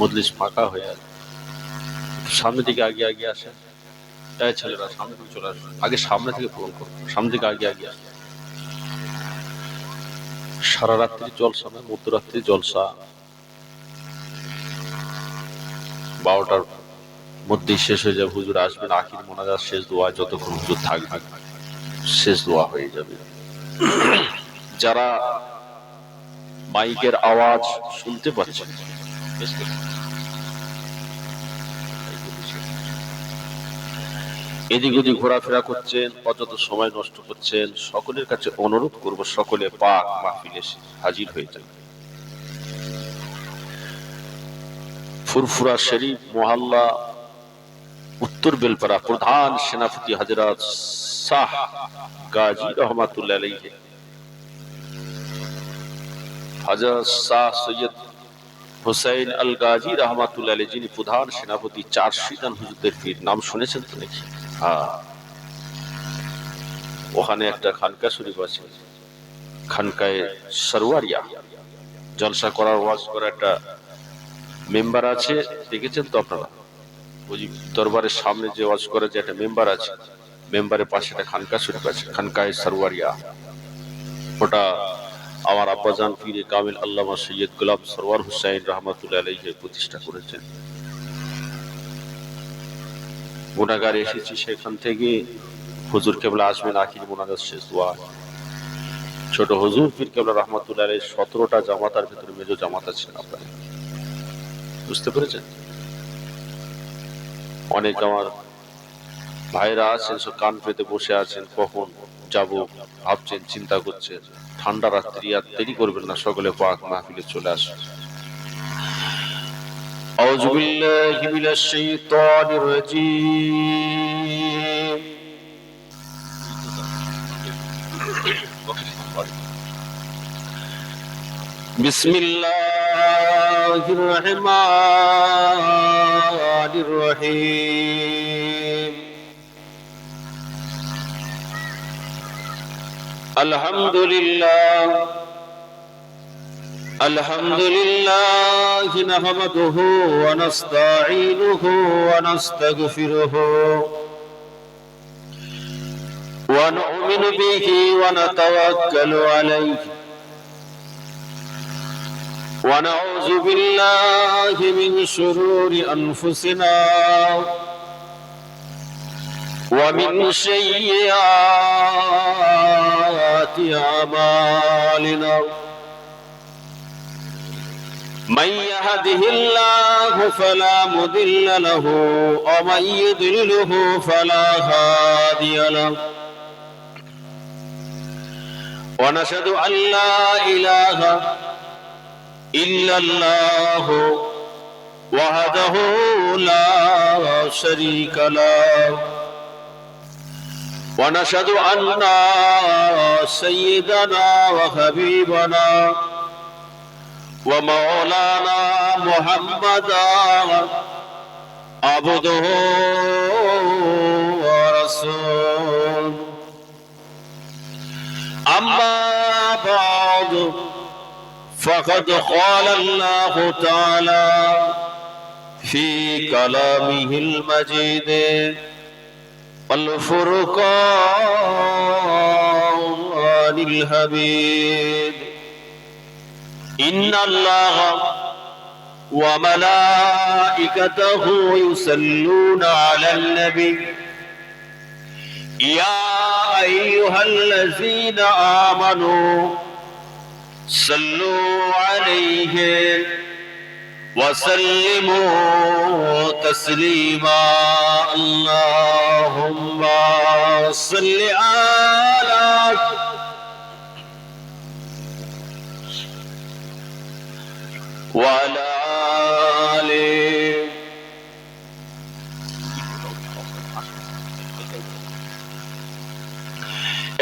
মজলিস ফাঁকা হয়ে আছে, সামনের দিকে আগে আগে আসে, তাই ছেলেরা সামনে দিকে চলে আসবে, আগে সামনে থেকে ফোন করো, সামনে দিকে আগে আগে আসে। সারা রাত্রি জলসা না, মধ্যরাত্রি জলসা, 12টার মধ্যেই শেষ হয়ে যাবে। হুজুর আসবেন, আখির মোনাজাত শেষ দোয়া, যতক্ষণ হুজুর থাকবে শেষ দোয়া হয়ে যাবে। যারা মাইকের আওয়াজ শুনতে পাচ্ছেন, এদিক ওদিক ঘোরাফেরা করছেন, অযথা সময় নষ্ট করছেন, সকলের কাছে অনুরোধ করব সকলে পাক মাহফিলে হাজির হয়ে যান। ফুরফুরা শরীফ মহল্লা, উত্তর বেলপাড়া, প্রধান সেনাপতি হযরত শাহ গাজী রহমাতুল্লাহ আলাইহি, হযরত শাহ সৈয়দ হুসাইন আল গাজী রহমাতুল্লাহ আলাইহি, যিনি প্রধান সেনাপতি, 4 শীতান হুজুরদের পীর, নাম শুনেছেন তো নাকি? হ্যাঁ, ওখানে একটা খানকা শরীফ আছে, খানকায়ে সরওয়ারিয়া, জলসা করার ওয়াজ করার একটা মেম্বার আছে, দেখেছেন তো আপনারা? ওই দরবারের সামনে যে ওয়াজ করে যে একটা মেম্বার আছে, মেম্বারের পাশে একটা খানকা শরীফ আছে, খানকায়ে সরওয়ারিয়া। ওটা আমার আব্বাজান পীরে কামিল আল্লামা সৈয়দ গোলাম সরওয়ার হুসাইন রহমাতুল্লাহ আলাইহি প্রতিষ্ঠা করেছেন। গুনাহগার এসেছি সেখান থেকে, হুজুর কেবলা আসবেন, আখির মোনাজাত শেষ দোয়া। ছোট হুজুর পীর কেবলা রহমাতুল্লাহ আলাইহি 17টা জামাতার ভিতরে মেজো জামাত আছেন, আপনারা বুঝতে পেরেছেন? অনেক আমার ভাইরা আছেন, সব কান পেতে বসে আছেন, কখন যাব ভাবছেন, চিন্তা করছেন। ঠান্ডা রাত্রি, আর দেরি করবেন না, সকলে পাক মাহফিলে চলে আসুন। আউযু বিল্লাহি মিনাশ শাইতানির রাজীম। বিসমিল্লাহির রহমানির রহিম। আলহামদুলিল্লাহ আলহামদুলিল্লাহ নাহমাদুহু ওয়া নাস্তাঈনুহু ওয়া নাস্তাগফিরুহু ওয়া নু'মিনু বিহি ওয়া নাতাওয়াক্কালু আলাইহি ওয়া নাউযু বিল্লাহি মিন শুরুরি আনফুসিনা ওয়া মিন সাইয়্যাতি আমালিনা। من يهده الله فلا مضل له ومن يضلله فلا هادي له، ونشهد أن لا إله إلا الله وحده لا شريك له، ونشهد أن سيدنا وحبيبنا ومولانا محمدا عبده ورسوله. أما بعد، فقد قال الله تعالى في كلامه المجيد والفرقان الحميد: إن الله وملائكته يصلون على النبي يا أيها الذين آمنوا صلوا عليه وسلموا تسليما. اللهم صل على وعلى آله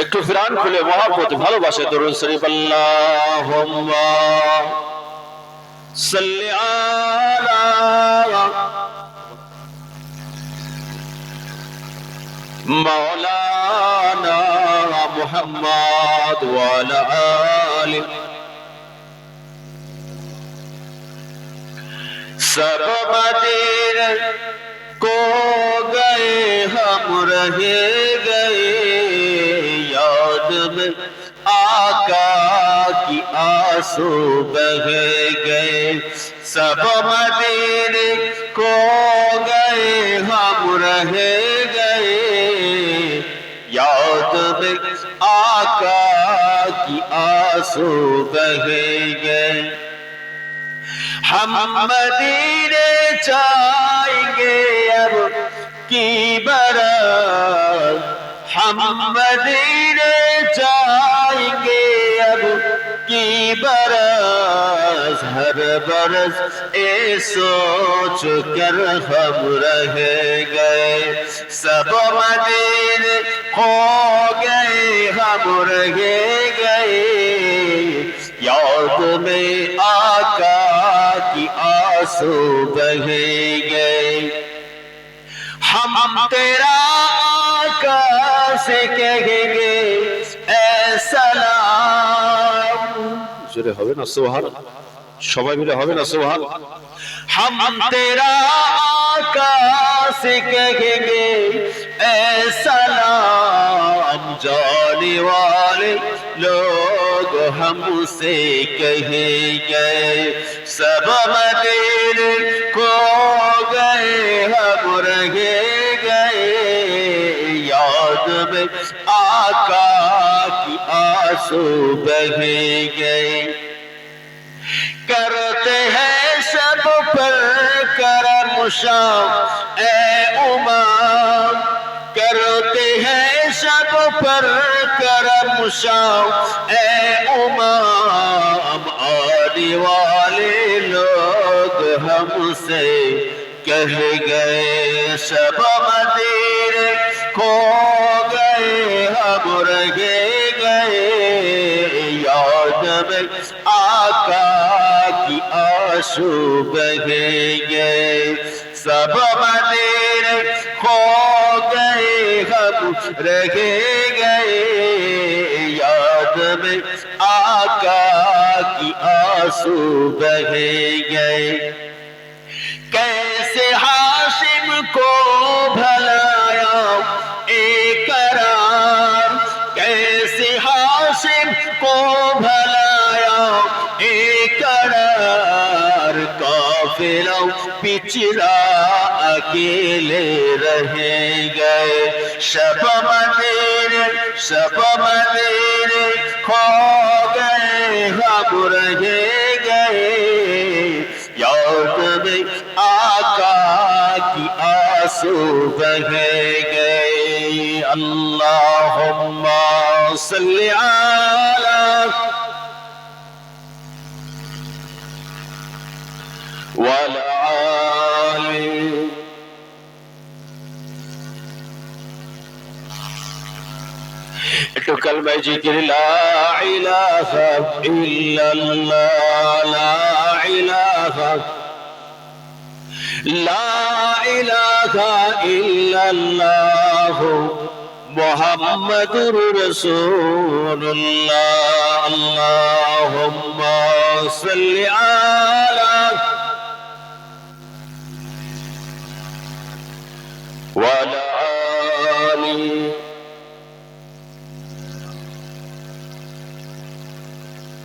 একটু ফিরান খুলে মহব্বত ভালোবাসে দরুদ শরীফ আল্লাহুম্মা সাল্লি আলা মাওলানা মুহাম্মদ ওয়া আলা আলিহি سب مدینے کو گئے ہم رہ گئے یاد میں آقا کی آنسو بہ گئے سب مدینے کو گئے ہم رہ گئے یاد میں آقا کی آنسو بہ گئے ہم مدینے چاہیں گے اب کی برات ہم مدینے چاہیں گے اب کی برس ہر برس اے سوچ کر ہم رہ گئے سب مدینے ہو گئے ہم رہ گئے یاد میں آقا کی آنسو بہ گئے ہم تیرا آقا سے کہیں گے اے سلام জোরে হবে না সুবহান সবাই মিলে হবে না সুবহান ہم تیرا آقا سے کہیں گے اے سلام جانے والے لوگ ہم سے کہیں گے سب مدینے کو گئے ہم رہ گئے یاد میں آقا کی آنسو بہ گئے کرتے ہیں سب پر کرم شام اے امام کرتے ہیں سب پر کرم شام اے امام آنے والے لوگ ہم سے کہہ گئے سب مدینے کھو گئے ہم رہ گئے یاد میں آقا کی آنسو بہ گئے سب مدینے کھو گئے ہم رہ گئے یاد میں آقا کی آنسو بہ گئے کیسے ہاشم کو بھلایا اے قرار کیسے ہاشم کو بھلایا اے قرار قافلہ پچھلا اکیلے رہ گئے شب مدینے کھو گئے ہم رہ گئے یاد میں آقا کی آنسو بہ گئے اللہم صلی علی وعلی آلہ ایک کلمہ ذکر لا الہ الا اللہ لا الہ الا اللہ محمد رسول اللہ اللہم صلی علی وعلی آلہ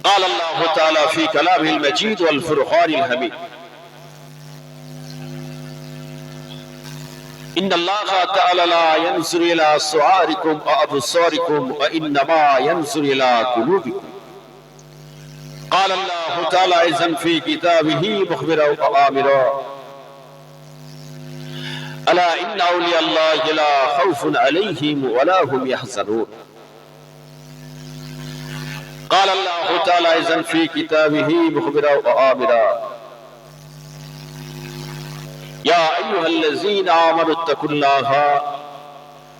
قال الله تعالى في كلامه المجيد والفرقان الحميد إن الله تعالى لا ينظر إلى صوركم وأبصاركم وإنما ينظر إلى قلوبكم قال الله تعالى أيضا في كتابه مخبرا وآمرا ألا إن أولياء الله لا خوف عليهم ولا هم يحزنون قال الله تعالى أيضا في كتابه مخبرا وآمرا يا أيها الذين آمنوا اتقوا الله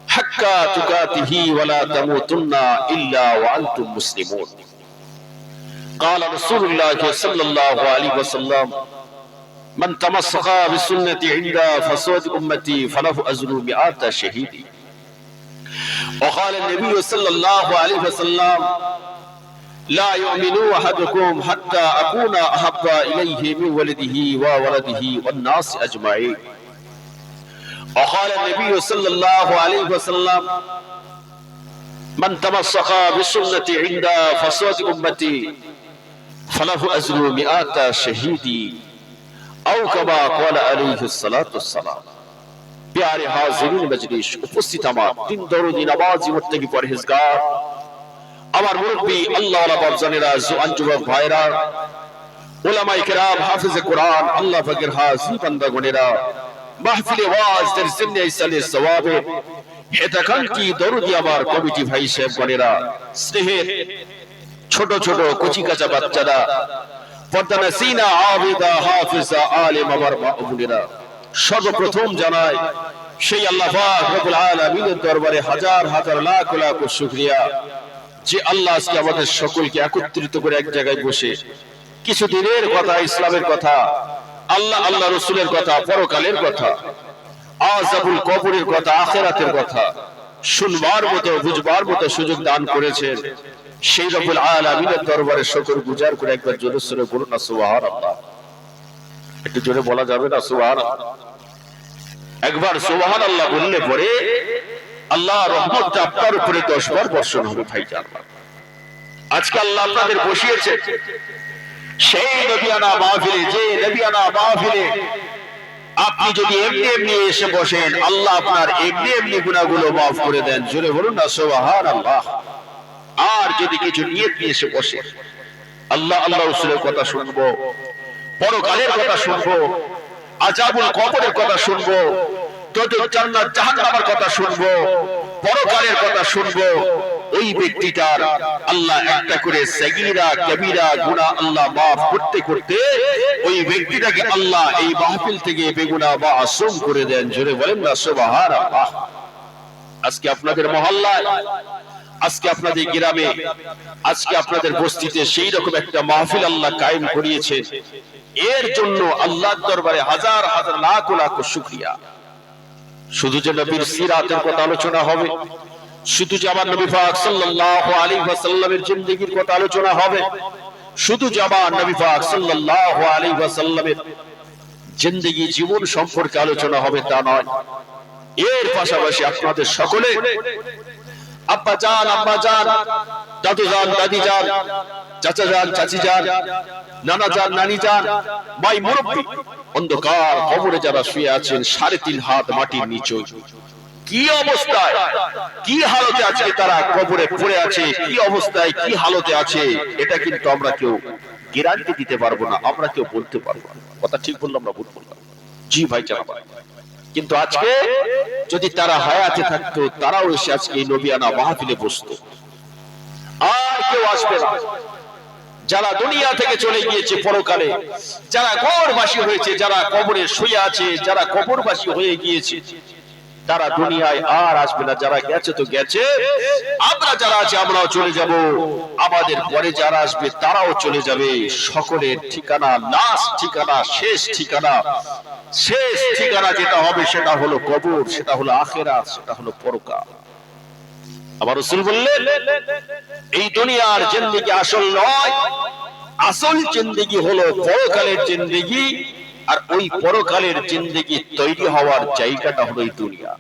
حق تقاته ولا تموتن إلا وأنتم مسلمون قال رسول الله صلى الله عليه وسلم من تمسك بسنتي عند فساد أمتي فله أجر 100 شهيد وقال النبي صلى الله عليه وسلم লা ইউমিনু আহাদুকুম হাত্তা আকুনা আহাব্বা ইলাইহি মিন ওয়ালিদিহি ওয়া ওয়ালাদিহি ওয়ান নাস আজমাইন। وقال النبي صلى الله عليه وسلم من تمسك بسنتي عند فساد امتي فله اجر 100 شهيد او كما قال عليه الصلاه والسلام। प्यारे हाजिरीन मजलिस, उपस्थित আমার তিন দরুদি নামাজি মুত্তাকি পরহেজগার, আমার মুরব্বি আল্লাহ ওয়ালা বাবজানেরা, জওয়ান যুবক ভাইরা, উলামায়ে কেরাম, হাফেজে কোরআন, আল্লাহ পাকের হাজি বান্দাগণেরা, মাহফিলে ওয়াজের জিম্মে ইসালে সওয়াবে হেতাকাঙ্ক্ষী দরুদি আমার কমিটি ভাই সাহেবগণেরা, স্নেহের ছোট ছোট কচি কাঁচা বাচ্চারা, পর্দা নসিনা, আবিদা, হাফেজা, আলেম আমার মা ও বোনেরা, সর্বপ্রথম জানাই সেই আল্লাহ পাক রব্বুল আলামিনের দরবারে হাজার হাজার লাখ লাখ শুকরিয়া যে আল্লাহ আজকে আমাদের সকলকে একত্রিত করে এক জায়গায় বসে কিছু দিনের কথা, ইসলামের কথা, আল্লাহ আল্লাহ রাসূলের কথা, পরকালের কথা, আযাবুল কবরের কথা, আখিরাতের কথা শুনবার মতো, বুঝবার মতো সুযোগ দান করেছেন। সেই রব্বুল আলামিনের দরবারে শুকর গুজার করে একবার জোরে সোরে বলুন না সুবহানাল্লাহ। একটু জোরে বলা যাবে না সুবহানাল্লাহ? একবার সুবহানাল্লাহ বললে পরে আল্লাহর রহমতটা আপনার উপরে 10 বার বর্ষণ হবে ভাইজান। আজকে আল্লাহ আপনাদের বসিয়েছে সেই নবিয়ানা মাহফিলে, যে নবিয়ানা মাহফিলে আপনি যদি এমনি এমনি এসে বসেন, আল্লাহ আপনার এমনি এমনি গুনাহগুলো মাফ করে দেন। জোরে বলুন না সুবহানাল্লাহ। আর যদি কিছু নিয়ত নিয়ে এসে বসে, আল্লাহ আল্লাহ রাসূলের কথা শুনবো, পরকালের কথা শুনবো, আযাবুল কবরের কথা শুনবো, দোজখ জান্নাত জাহান্নামের কথা শুনবো, পরকালের কথা শুনবো, ওই ব্যক্তিটার আল্লাহ একটা করে সাগীরা কবিরা গুনাহ আল্লাহ মাফ করতে করতে ওই ব্যক্তিটাকে আল্লাহ এই মাহফিল থেকে বেগুনাহ মাসুম করে দেন। জোরে বলেন না সুবহানাল্লাহ। আজকে আপনাদের মহল্লায়, আজকে আপনাদের গ্রামে, আজকে আপনাদের বস্তিতে সেই রকম একটা মাহফিল আল্লাহ কায়েম করিয়েছে। এর জন্য আল্লাহর দরবারে হাজার হাজার লাখ লাখ শুকরিয়া। শুধু যে নবীর সিরাতের কথা আলোচনা হবে, শুধু যে আমার নবী পাক সাল্লাল্লাহু আলাইহি ওয়াসাল্লামের জিন্দেগির কথা আলোচনা হবে, শুধু যে আমার নবী পাক সাল্লাল্লাহু আলাইহি ওয়াসাল্লামের জিন্দেগি জীবন সম্পর্কে আলোচনা হবে তা নয়। এর পাশাপাশি আপনাদের সকলে আব্বা জান, আম্মা জান, দাদু জান, দাদি জান, চাচা জান, চাচি জান, নানা জান, নানি জান, ভাই মুরব্বি, অন্ধকার কবরে যারা শুয়ে আছেন 3.5 হাত মাটির নিচে, কি অবস্থায়, কি হালতে আছে তারা কবরে পড়ে আছে, কি অবস্থায়, কি হালতে আছে, এটা কিন্তু আমরা কেউ গ্যারান্টি দিতে পারবো না, আমরা কেউ বলতে পারবো না। কথা ঠিক বললাম না ভুল বললাম? জি ভাই জানাব। কিন্তু আজকে যদি তারা হায়াতে থাকতো, তারাও এসে আজকে এই নবিয়ানা মাহফিলে বসতো। আর কেউ আসবে না। যারা দুনিয়া থেকে চলে গিয়েছে পরকালে, যারা কবরবাসী হয়েছে, যারা কবরে শুয়ে আছে, যারা কবরবাসী হয়ে গিয়েছে, তারা দুনিয়ায় আর আসবে না। যারা গেছে তো গেছে, আমরা যারা আছে আমরাও চলে যাব, আমাদের পরে যারা আসবে তারাও চলে যাবে। সকলের ঠিকানা, লাস্ট ঠিকানা, শেষ ঠিকানা, শেষ ঠিকানা যেটা হবে সেটা হলো কবর, সেটা হলো আখিরাত, সেটা হলো পরকাল। আমার রাসূল বললেন, এই দুনিয়ার জিন্দেগি আসল নয়, আসল জিন্দেগি হলো পরকালের জিন্দেগি। আর ওই পরকালের জিন্দেগি তৈরি হওয়ার জায়গাটা হলো এই দুনিয়া।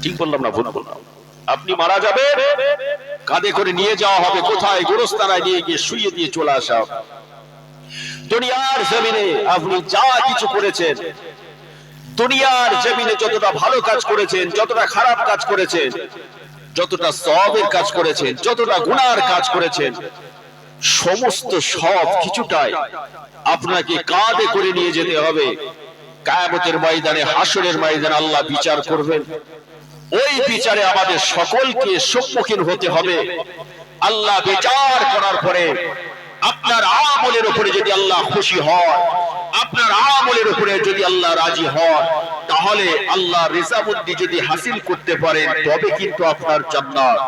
ঠিক বললাম না ভুল বললাম? আপনি মারা যাবেন, কাঁধে করে নিয়ে যাওয়া হবে কোথায়? গোরস্থানায় নিয়ে গিয়ে শুইয়ে দিয়ে চলে আসা। দুনিয়ার জমিনে আপনি যা কিছু করেছেন, দুনিয়ার জমিনে যতটা ভালো কাজ করেছেন, যতটা খারাপ কাজ করেছেন, যতটা সওয়াবের কাজ করেছেন, যতটা গুনার কাজ করেছেন, সমস্ত সব কিছুটাই আপনাকে কাঁধে করে নিয়ে যেতে হবে। কিয়ামতের ময়দানে, হাসরের ময়দানে আল্লাহ বিচার করবেন। ওই বিচারে আমাদের সকলকে সম্মুখীন হতে হবে। আল্লাহ বিচার করার পরে আপনার আমলের উপরে যদি আল্লাহ খুশি হয়, আপনার আমলের উপরে যদি আল্লাহ রাজি হয়, তাহলে আল্লাহ রিজামুদ্দি যদি হাসিল করতে পারেন তবে কিন্তু আপনার জান্নাত।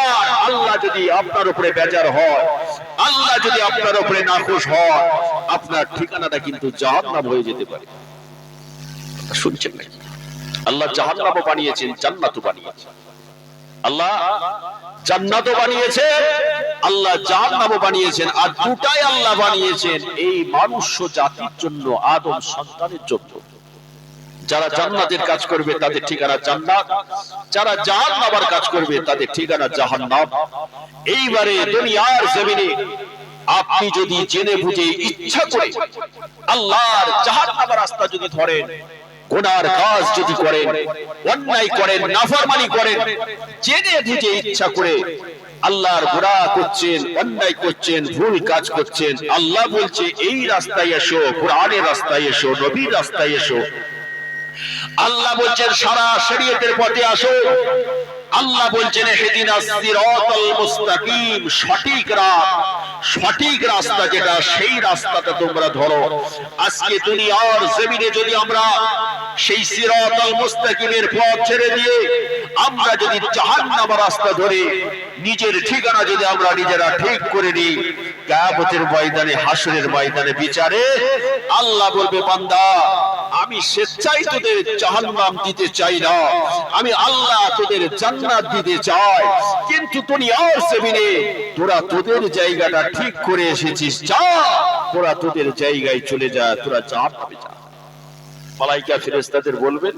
আর আল্লাহ যদি আপনার উপরে বেজার হয়, আল্লাহ যদি আপনার উপরে নাখুশ হয়, আপনার ঠিকানাটা কিন্তু জাহান্নাম হয়ে যেতে পারে। শুনছেন নাকি? আল্লাহ জাহান্নামও বানিয়েছেন, জান্নাতও বানিয়েছেন। আল্লাহ জান্নাতও বানিয়েছেন, আল্লাহ জাহান্নামও বানিয়েছেন, আর দুটাই আল্লাহ বানিয়েছেন এই মানুষ জাতির জন্য, আদম সন্তানের জন্য। যারা জান্নাতের কাজ করবে তাদের ঠিকানা জান্নাত, যারা জাহান্নামের কাজ করবে তাদের ঠিকানা জাহান্নাম। এইবারে দুনিয়ার জমিনে আপনি যদি জেনে বুঝে ইচ্ছা করে আল্লাহর জাহান্নামের রাস্তা যদি ধরেন, গুনার কাজ যদি করেন, অন্যায় করেন, নাফরমানি করেন, জেনে বুঝে ইচ্ছা করে আল্লাহর গুনাহ করছেন, অন্যায় করছেন, ভুল কাজ করছেন, আল্লাহ বলছে এই রাস্তায় এসো, কোরআনের রাস্তায় এসো, নবীর রাস্তায় এসো। আল্লাহ বলছেন সারা শরীয়তের পথে আসো। আল্লাহ বলছেন ইহদিনাস সিরাতাল মুস্তাকিম, সঠিক রাস্তা যেটা, সেই রাস্তাটা তোমরা ধরো। আজকে দুনিয়ার জমিনে যদি আমরা সেই সিরাতাল মুস্তাকিমের পথ ছেড়ে দিয়ে আমরা যদি জাহান্নামের রাস্তা ধরে নিজের ঠিকানা যদি আমরা নিজেরা ঠিক করে নিই, কিয়ামতের ময়দানে, হাসরের ময়দানে, বিচারে আল্লাহ বলবে বান্দা আমি স্বেচ্ছায় তোদের জাহান্নাম দিতে চাই না, আমি আল্লাহ তোদের জান্নাত দিতে চাই। কিন্তু দুনিয়ার জমিনে তোরা তোদের জায়গাটা ঠিক করে এসেছিস, যা তোরা তোদের জায়গায় চলে যা, তোরা জাহান্নামে যা। মালায়েকা ফেরেশতাদের বলবেন,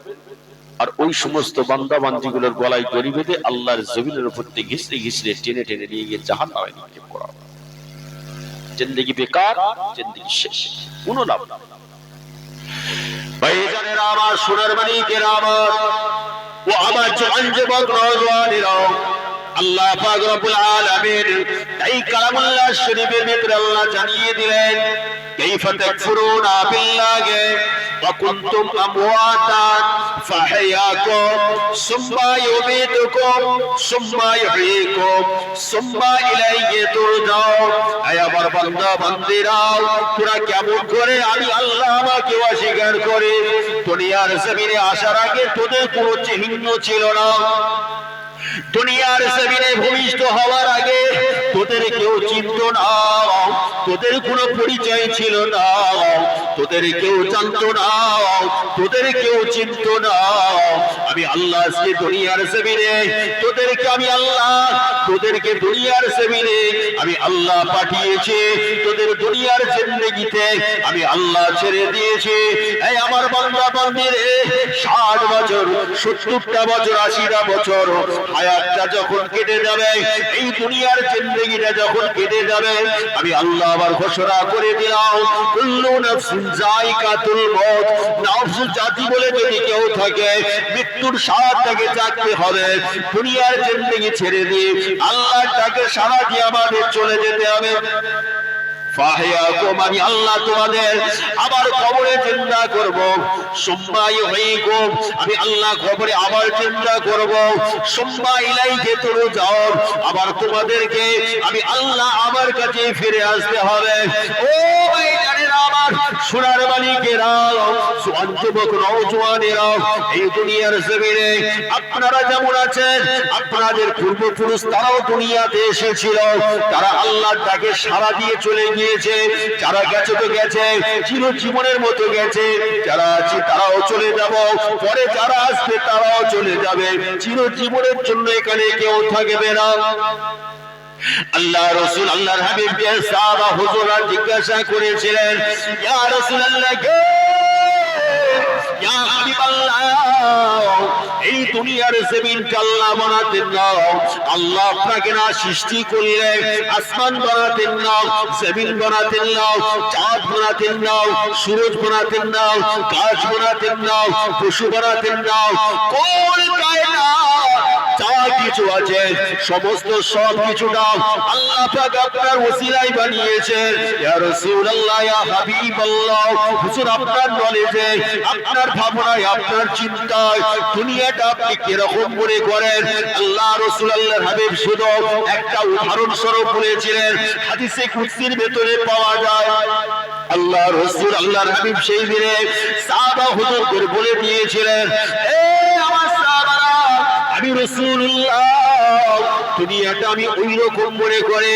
আর ওই সমস্ত বান্দা বান্দীগুলোর গলায় দড়ি বেঁধে আল্লাহর জমিনের উপর থেকে ঘিসড়ে ঘিসড়ে টেনে টেনে নিয়ে গিয়ে জাহান্নামে নিক্ষেপ করা হবে। জিন্দেগি বেকার, জিন্দেগি শেষ, কোনো লাভ না। ভাইজানেরা আমার, সোনার মানিকেরা আমার, ও আমার জওয়ান যুবক নওজওয়ানেরা, আল্লাহ পাক রব্বুল আলামিন এই কালামুল্লাহ শরীফের ভিতরে আল্লাহ জানিয়ে দিলেন কাইফা তাকফুরুনা বিল্লাহি ওয়া কুনতুম আমওয়াতান ফাহইয়াকুম সুম্মা ইউমীতুকুম সুম্মা ইহয়ীকুম সুম্মা ইলাইহি তুরজাউন। হে আমার বান্দা বান্দীরা, তোরা কেমন করে আমি আল্লাহ আমাকে অস্বীকার করে দুনিয়ার জমিনে আসার আগে তোদের কোনো চিহ্ন ছিল না, দুনিয়ার জমিনে ভূমিষ্ঠ হওয়ার আগে তোদের কেউ চিনত না, তোদের কোনো পরিচয় ছিল না, তোদের কেউ জানতো না, তোদের কেউ চিনত না। আমি আল্লাহ আজকে দুনিয়ার জমিনে তোদেরকে, আমি আল্লাহ তোদেরকে দুনিয়ার জমিনে আমি আল্লাহ পাঠিয়েছি, তোদের দুনিয়ার জিন্দেগিতে আমি আল্লাহ ছেড়ে দিয়েছি। এই আমার বান্দা বান্দীরে, 60 বছর, 70টা বছর, 80টা বছর হায়াতটা যখন কেটে যাবে, এই দুনিয়ার জিন্দেগিটা যখন কেটে যাবে, আমি আল্লাহ আবার ঘোষণা করে দিলাম কুল্লু নাফসিন যায়িকাতুল মউত। নফস জাতি বলে যদি কেউ থাকে, মৃত্যুর স্বাদ তাকে চাখতে হবে। দুনিয়ার জিন্দেগি ছেড়ে দিয়ে আল্লাহর ডাকে সাড়া দিয়ে আমাদের চলে যেতে হবে। ফাহইয়াকুম, আমি আল্লাহ তোমাদের আবার কবরে জিন্দা করব। সুম্মা ইহয়ীকুম, আমি আল্লাহ কবরে আবার জিন্দা করব। সুম্মা ইলাইহি তুরজাউন, আবার তোমাদেরকে আমি আল্লাহ আমার কাছে ফিরে আসতে হবে। ও ভাইজানেরা আমার, সোনার মালিকেরা, জওয়ান যুবক নওজওয়ানেরা, এই দুনিয়ার জমিনে আপনারা যেমন আছেন, আপনাদের পূর্বপুরুষ তারাও দুনিয়াতে এসেছিল, তারা আল্লাহর ডাকে সাড়া দিয়ে চলে গিয়েছে। যারা গেছে তো গেছে, চিরজীবনের মতো গেছে। যারা আছে তারাও চলে যাব, পরে যারা আসবে তারাও চলে যাবে, চিরজীবনের জন্য এখানে কেউ থাকবে না। আল্লাহ রাসূল, আল্লাহর হাবিবকে সাহাবা হুজুররা জিজ্ঞাসা করেছিলেন, ইয়া রাসূলুল্লাহ কে, ইয়া হাবিবাল্লাহ, এই দুনিয়ার জমিনটা আল্লাহ বানাতেন না, আল্লাহ আপনাকে না সৃষ্টি করলে আসমান বানাতেন না, জমিন বানাতেন না, চাঁদ বানাতেন না, সূরজ বানাতেন না, গাছ বানাতেন না, পশু বানাতেন না, কোন কায়নাত যা কিছু আছে সমস্ত সব কিছুটা আল্লাহ পাক আপনার ওসিলায় বানিয়েছেন। ইয়া রাসূলুল্লাহ, ইয়া হাবিবাল্লাহ, হুজুর আপনার নলেজে, আপনার ভাবনায়, আপনার চিন্তায় দুনিয়াটা আপনি কিরকম করে করেন। আল্লাহ রাসূল, আল্লাহর হাবিব শুধু একটা উদাহরণ স্বরূপ বলেছিলেন, হাদিসে কুদসির ভেতরে পাওয়া যায়। আল্লাহ রাসূল, আল্লাহর হাবিব সেই দিনে সাহাবা হুজুরদের বলে দিয়েছিলেন, এ আমার সাহাবারা, আমি রাসূলুল্লাহ দুনিয়াটা আমি ওই রকম মনে করে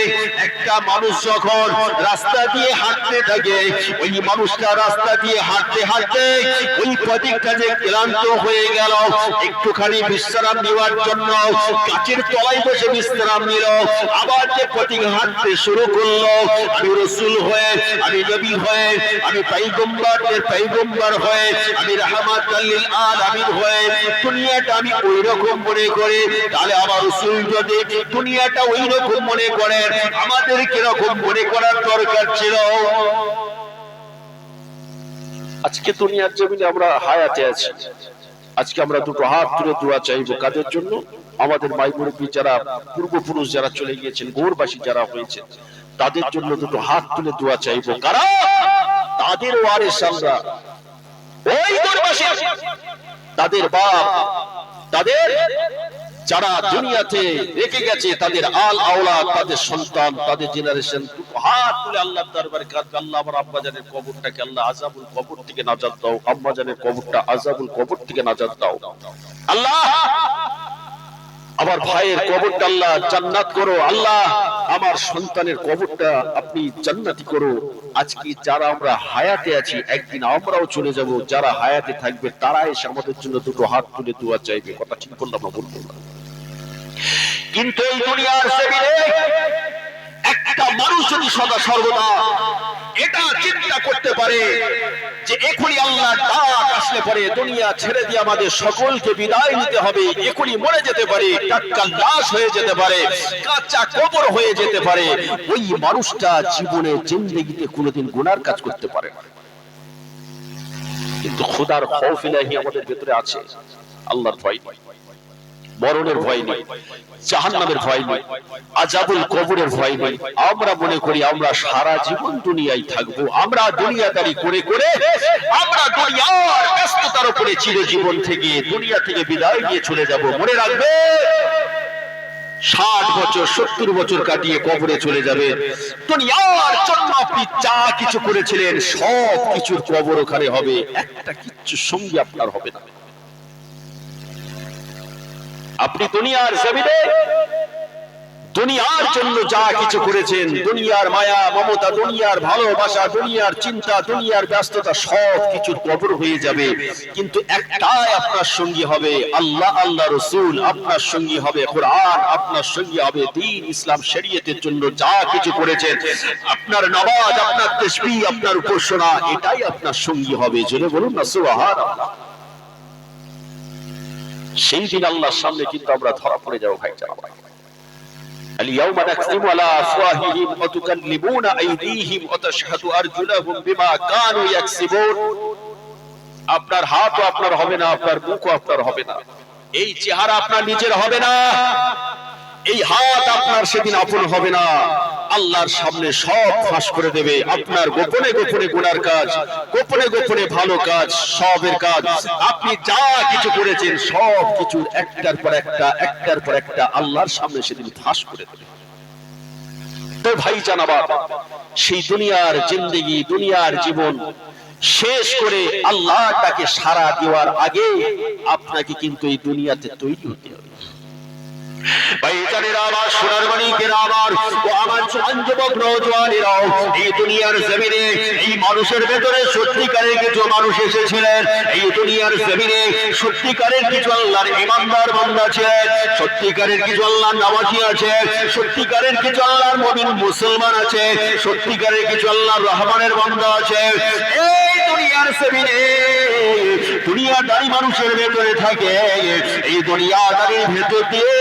একটা মানুষ যখন রাস্তা দিয়ে হাঁটতে থাকে, ওই মানুষটা রাস্তা দিয়ে হাঁটতে হাঁটতে ওই পথিকটা যে ক্লান্ত হয়ে গেল, একটুখানি বিশ্রাম নেওয়ার জন্য গাছের তলায় বসে বিশ্রাম নিল, আবার যে পথিক হাঁটতে শুরু করলো, আমি রাসূল হয়ে, আমি নবী হয়ে, আমি পয়গম্বর হয়ে, আমি রাহমাতুল লিল আলামিন হয়ে দুনিয়াটা আমি ওই রকম মনে করে, তাহলে আমার রাসূল যদি দুনিয়াটা ওই রকম মনে করেন, আমাদের কিরকম মনে করার দরকার ছিল? আজকে দুনিয়ার জমিনে আমরা হায়াতে আছি, আজকে আমরা দুটো হাত তুলে দোয়া চাইবো কাদের জন্য? আমাদের মাই মুরব্বী যারা পূর্বপুরুষ যারা চলে গিয়েছেন, গৌরবাসী যারা হয়েছে, তাদের জন্য দুটো হাত তুলে দোয়া চাইবো। কারা? তাদের ওয়ারিস আমরা, ওই গৌরবাসী, তাদের বাপ, তাদের যারা দুনিয়াতে রেখে গেছে, তাদের আল আওলাদ, তাদের সন্তান, তাদের জেনারেশন, হাত তুলে আল্লাহর দরবারে কাঁদবে, আল্লাহ আমার আব্বা জানের কবরটাকে আল্লাহ আযাবুল কবর থেকে নাজাত দাও, আম্মা জানের কবরটা আযাবুল কবর থেকে নাজাত দাও, আল্লাহ আমার ভাইয়ের কবরটা আল্লাহ জান্নাত করো, আল্লাহ আমার সন্তানের কবরটা আপনি জান্নাতি করো। আজকে যারা আমরা হায়াতে আছি, একদিন আমরাও চলে যাব, যারা হায়াতে থাকবে তারা এসে আমাদের জন্য দুটো হাত তুলে দোয়া চাইবে। কথা ঠিক করলাম না? বলবো না। কিন্তু এই দুনিয়ার জমিনে একটা মানুষ যদি সদা সর্বদা এটা চিন্তা করতে পারে যে এখনই আল্লাহর ডাক আসলে পরে দুনিয়া ছেড়ে দিয়ে আমাদের সকলকে বিদায় নিতে হবে, এখনই মরে যেতে পারে, টাটকা লাশ হয়ে যেতে পারে, কাঁচা কবর হয়ে যেতে পারে, ওই মানুষটা জীবনে জিন্দেগিতে কোনোদিন গুনার কাজ করতে পারে না। কিন্তু খোদার খৌফ ইলাহি আমাদের ভেতরে আছে, আল্লাহর ভয় নেই, মরণের ভয় নেই, জাহান্নামের ভয় নেই, আযাবুল কবরের ভয় নেই। আমরা মনে করি আমরা সারা জীবন দুনিয়ায় থাকবো, আমরা দুনিয়াদারি করে করে আমরা দুনিয়ার ব্যস্ততার উপরে চিরজীবন থেকে দুনিয়া থেকে বিদায় নিয়ে চলে যাব। মনে রাখবে 60 বছর 70 বছর কাটিয়ে কবরে চলে যাবে। দুনিয়ার জন্য আপনি যা কিছু করেছিলেন সব কিছুর কবর ওখানে হবে, একটা কিচ্ছু সঙ্গী আপনার হবে না। আপনি দুনিয়ার জমিনে দুনিয়ার জন্য যা কিছু করেছেন, দুনিয়ার মায়া মমতা, দুনিয়ার ভালোবাসা, দুনিয়ার চিন্তা, দুনিয়ার ব্যস্ততা, সব কিছুর কবর হয়ে যাবে। কিন্তু একটাই আপনার সঙ্গী হবে, আল্লাহ, আল্লাহ রাসূল আপনার সঙ্গী হবে, কোরআন আপনার সঙ্গী হবে, দ্বীন ইসলাম শরীয়তের জন্য যা কিছু করেছেন, আপনার নামাজ, আপনার তাসবিহ, আপনার উপাসনা, এটাই আপনার সঙ্গী হবে। জোরে বলুন না সুবহানাল্লাহ। সেই দিন আল্লাহর সামনে কিন্তু আমরা ধরা পড়ে যাবো ভাই যারা। اليوم نختم على أفواههم وتكلمنا أيديهم وتشهد أرجلهم بما كانوا يكسبون। আপনার হাতও আপনার হবে না, আপনার মুখও আপনার হবে না, এই চেহারা আপনার নিজের হবে না, এই হাত আপনার সেদিন আপন হবে না। আল্লাহর সামনে সব ফাঁস করে দেবে, আপনার গোপনে গোপনে গুনার কাজ, গোপনে গোপনে ভালো কাজ, সবের কাজ, আপনি যা কিছু করেছেন সব কিছু একটার পর একটা আল্লাহর সামনে সেদিন ফাঁস করে দেবে। তো ভাই জানাবা, সেই দুনিয়ার জিন্দেগি, দুনিয়ার জীবন শেষ করে আল্লাহটাকে সাড়া দেওয়ার আগে আপনাকে কিন্তু এই দুনিয়াতে তৈরি হতে হবে। ভাইজানেরা আমার, সোনার মানিকেরা আমার, ও আমার জওয়ান যুবক নওজওয়ানেরাও, এই দুনিয়ার জমিনে এই মানুষের ভেতরে সত্যিকারের কিছু মানুষ এসেছিলেন, এই দুনিয়ার জমিনে সত্যিকারের কিছু আল্লাহর ঈমানদার বান্দা ছিলেন, সত্যিকারের কিছু আল্লাহর নামাজি আছে, সত্যিকারের কিছু আল্লাহর মুমিন মুসলমান আছে, সত্যিকারের কিছু আল্লাহর রহমানের বান্দা আছে। এই দুনিয়ার জমিনে দুনিয়াদারি মানুষের ভেতরে থাকে, এই দুনিয়াদারির ভেতর দিয়ে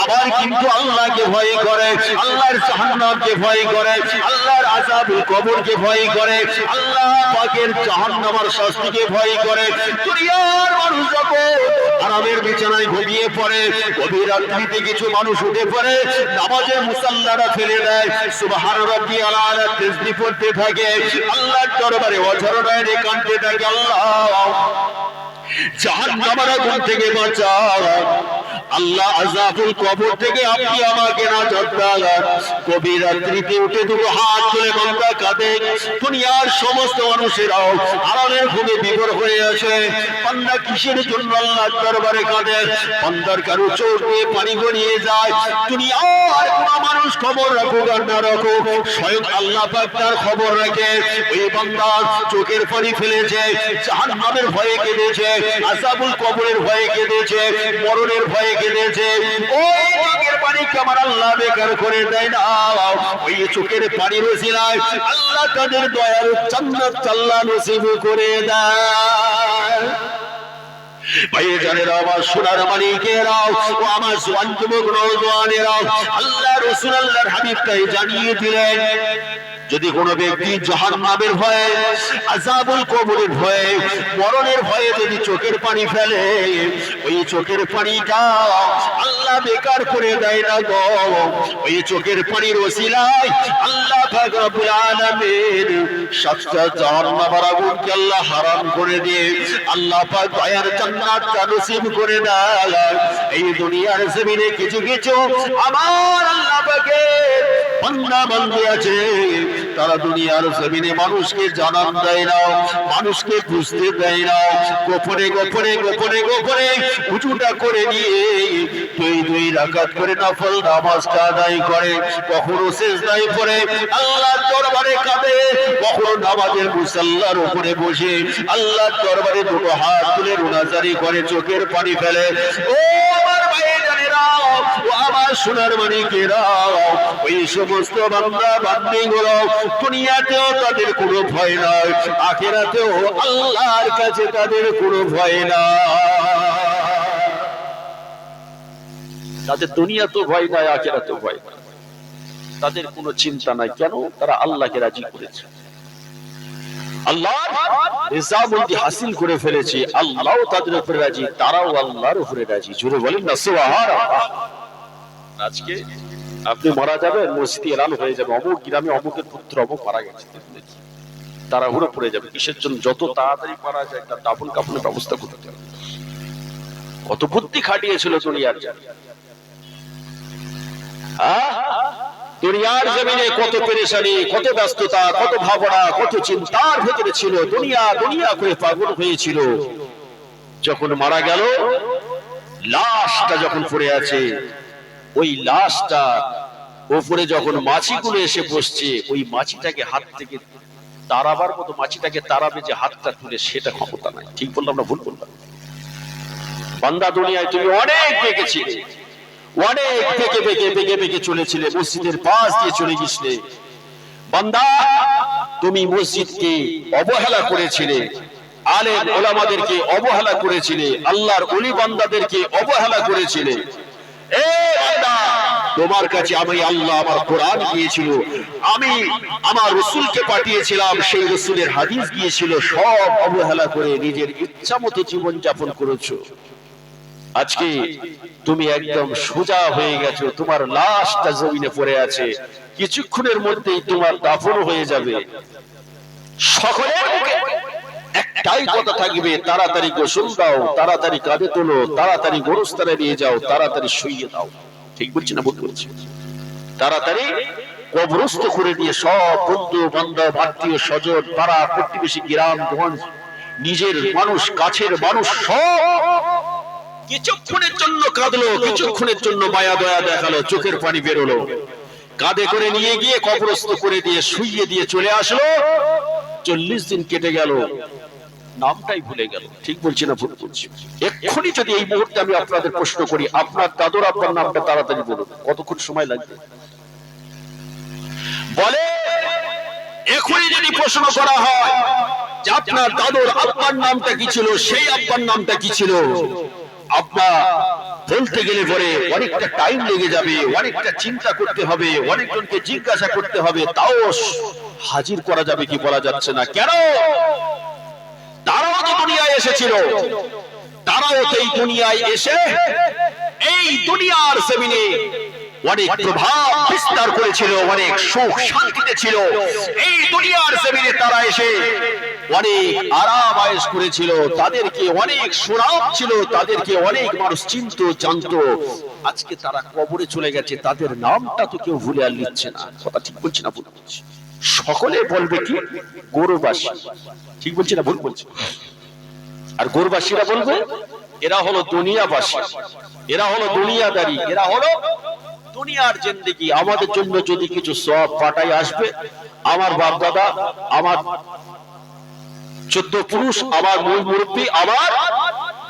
আবার কিন্তু আল্লাহকে ভয় করে, আল্লাহর জাহান্নামকে ভয় করে, আল্লাহর আযাবুল কবরকে ভয় করে, আল্লাহ পাকের জাহান্নামের শাস্তিকে ভয় করে। দুনিয়ার মানুষ যখন আরামের বিছানায় ঘুমিয়ে পড়ে, গভীর রাত্রিতে কিছু মানুষ উঠে পড়ে, নামাজের মুসাল্লারা ফেলে দেয়, সুবহান রাব্বিয়াল আলা তাসবিহ পড়তে থাকে, আল্লাহর দরবারে অঝরণায় কাঁদতে থাকে, আল্লাহ জাহান্নামের আগুন থেকে বাঁচাও, আল্লাহ আযাবুল কবর থেকে আপনি আমাকে নাজাত দান। গভীর রাত্রিতে উঠে দুটো হাত তুলে বান্দা কাঁদে। দুনিয়ার সমস্ত মানুষেরাও আরামের ঘুমে বিভোর হয়ে আছে। বান্দা কিসের জন্য আল্লাহর দরবারে কাঁদে? বান্দার কারো চোখ দিয়ে পানি গড়িয়ে যায়। দুনিয়ার কোন মানুষ খবর রাখুক আর না রাখুক, স্বয়ং আল্লাহ পাক তার খবর রাখে। ওই বান্দা চোখের পানি ফেলেছে, জাহান্নামের ভয়ে কেঁদেছে, আযাবুল কবরের ভয়ে কেঁদেছে, মরণের ভয়ে কেঁদেছে। ওই চোখের পানিকে আমার আল্লাহ বেকার করে দেয় না। ওই চোখের পানির ওসিলায় আল্লাহ তাদের দয়ার জান্নাত আল্লাহ নসিব করে দেয়। ভাইয়ে জানেরা, আমার সোনার মালিকেরাও ও আমার জওয়ান যুবক নওজওয়ানেরাও, আল্লাহ রাসূল আল্লাহর হাবিব তাই জানিয়ে দিলেন, যদি কোন ব্যক্তি জাহান্নামের ভয়ে, আযাবুল কবরের ভয়ে, মরণের ভয়ে যদি চোখের পানি ফেলে, ওই চোখের পানিটা আল্লাহ বেকার করে দেয় না গো। ওই চোখের পানির ওসিলায় আল্লাহ পাক রব্বুল আলামিন সাতটা জাহান্নামের আগুনকে আল্লাহ হারাম করে দিয়ে আল্লাহ পাক দয়ার জান্নাতটা নসিব করে দেয়। এই দুনিয়ার জমিনে কিছু কিছু আমার আল্লাহ পাকের বান্দা বান্দি আছে, তারা দুনিয়ার জমিনে মানুষকে জানান দেয় না, মানুষকে বুঝতে দেয় না। গোপনে গোপনে গোপনে গোপনে উঁচুটা করে নিয়ে দুই রাকাত করে নফল নামাজটা আদায় করে, কখনো সিজদায় পড়ে আল্লাহর দরবারে কাঁদে, কখনো নামাজের মুসাল্লার উপরে বসে আল্লাহর দরবারে দুটো হাত তুলে রোনাজারি করে, চোখের পানি ফেলে। ও আমার ভাইয়েরা, ও আমার সোনার মানিকেরা, ওই সমস্ত বান্দা বান্দিগুলো দুনিয়াতেও তাদের কোনো ভয় নাই, আখিরাতেও আল্লাহর কাছে তাদের কোনো ভয় নাই। তাদের দুনিয়াতেও ভয় নাই, আখিরাতেও ভয় নাই, তাদের কোনো চিন্তা নাই। কেন? তারা আল্লাহকে রাজি করেছে, আল্লাহর রিজামন্দি হাসিল করে ফেলেছে। আল্লাহ তাদের উপরে রাজি, তারাও আল্লাহর উপরে রাজি। জোরে বলেন না সুবহানাল্লাহ। আজকে আপনি মারা যাবেন, মসজিদে এলান হয়ে যাবে, অমুক গ্রামে অমুকের পুত্র অমুক মারা গেছে, তারা হুড়ো পড়ে যাবে। কিসের জন্য? যত তাড়াতাড়ি মারা যায় তার দাফন কাফনের ব্যবস্থা করতে হবে। কত বুদ্ধি খাটিয়েছিল দুনিয়ার জমিনে, দুনিয়ার জমিনে কত পেরেশানি, কত ব্যস্ততা, কত ভাবনা, কত চিন্তার ভেতরে ছিল। দুনিয়া দুনিয়া করে পাগল হয়েছিল। যখন মারা গেল, লাশটা যখন পড়ে আছে, ওই লাশটা উপরে যখন মাছিগুলো এসে বসছে, ওই মাছিটাকে হাত থেকে তাড়াবার মতো, মাছিটাকে তাড়াবে যে হাতটা তুলে, সেটা ক্ষমতা নাই। ঠিক বললাম না ভুল বললাম? বান্দা দুনিয়ায় তুমি অনেক দেখেছিলে, অনেক বেঁকে বেঁকে বেঁকে বেঁকে চলেছিলে, মসজিদের পাশ দিয়ে চলে গেছিলে। বান্দা তুমি মসজিদকে অবহেলা করেছিলে, আলেম ওলামাদেরকে অবহেলা করেছিলে, আল্লাহর ওলি বান্দাদেরকে অবহেলা করেছিলে। এ বান্দা, তোমার কাছে আমি আল্লাহ আমার কোরআন দিয়েছিল, আমি আমার রাসূলকে পাঠিয়েছিলাম, সেই রাসূলের হাদিস গিয়েছিল, সব অবহেলা করে নিজের ইচ্ছা মতো জীবন যাপন করেছো। আজকে তুমি একদম সোজা হয়ে গেছো, তোমার লাশটা জমিনে পড়ে আছে, কিছুক্ষণের মধ্যেই তোমার দাফন হয়ে যাবে। সকলের মুখে একটাই কথা থাকবে, তাড়াতাড়ি গোসল দাও, তাড়াতাড়ি কাঁধে তোলো, তাড়াতাড়ি গোরস্থানে নিয়ে যাও, তাড়াতাড়ি শুইয়ে দাও। ঠিক বলছি না ভুল বলছি? তাড়াতাড়ি কবরস্থ করে দিয়ে সব বন্ধু বান্ধব, আত্মীয় স্বজন, পাড়া প্রতিবেশী, গ্রামগঞ্জ, নিজের মানুষ, কাছের মানুষ সব কিছুক্ষণের জন্য কাঁদলো, কিছুক্ষণের জন্য মায়া দয়া দেখালো, চোখের পানি বেরোলো, কাঁধে করে নিয়ে গিয়ে কবরস্থ করে দিয়ে শুইয়ে দিয়ে চলে আসলো। 40 দিন কেটে গেল, নামটাই ভুলে গেল। ঠিক বলছি না ভুল বলছি? এক্ষুনি যদি এই মুহূর্তে আমি আপনাদের প্রশ্ন করি, আপনার দাদুর আব্বার নামটা তাড়াতাড়ি বলুন, কতক্ষণ সময় লাগবে? বলে এখনই যদি প্রশ্ন করা হয় যে আপনার দাদুর আব্বার নামটা কি ছিল, সেই আব্বার নামটা কি ছিল, আপনার বলতে গেলে পরে অনেকটা টাইম লেগে যাবে, অনেকটা চিন্তা করতে হবে, অনেকজনকে জিজ্ঞাসা করতে হবে, তাও হাজির করা যাবে কি বলা যাচ্ছে না। কেন? তারাও তো দুনিয়ায় এসেছিল, তারাও তো এই দুনিয়ায় এসে এই দুনিয়ার জমিনে অনেক প্রভাব বিস্তার করেছিল, অনেক সুখ শান্তিতে ছিল। এই দুনিয়ার জমিনে তারা এসে অনেক আরাম আয়েশ করেছিল, তাদেরকে অনেক সুনাম ছিল, তাদেরকে অনেক মানুষ চিনত জানতো। আজকে তারা কবরে চলে গেছে, তাদের নামটা তো কেউ ভুলে আর নিচ্ছে না। কথা ঠিক বলছি না ভুল বলছি? সকলে বলবে কি গৌরবাসী, ঠিক বলছি না ভুল বলছি? আর গৌরবাসীরা বলবে এরা হলো দুনিয়াবাসী, এরা হলো দুনিয়াদারি, এরা হলো দুনিয়ার জিন্দেগি। আমাদের জন্য যদি কিছু সওয়াব পাঠাই আসবে, আমার বাপ দাদা, আমার 14 পুরুষ, আমার মূল মুরব্বী, আমার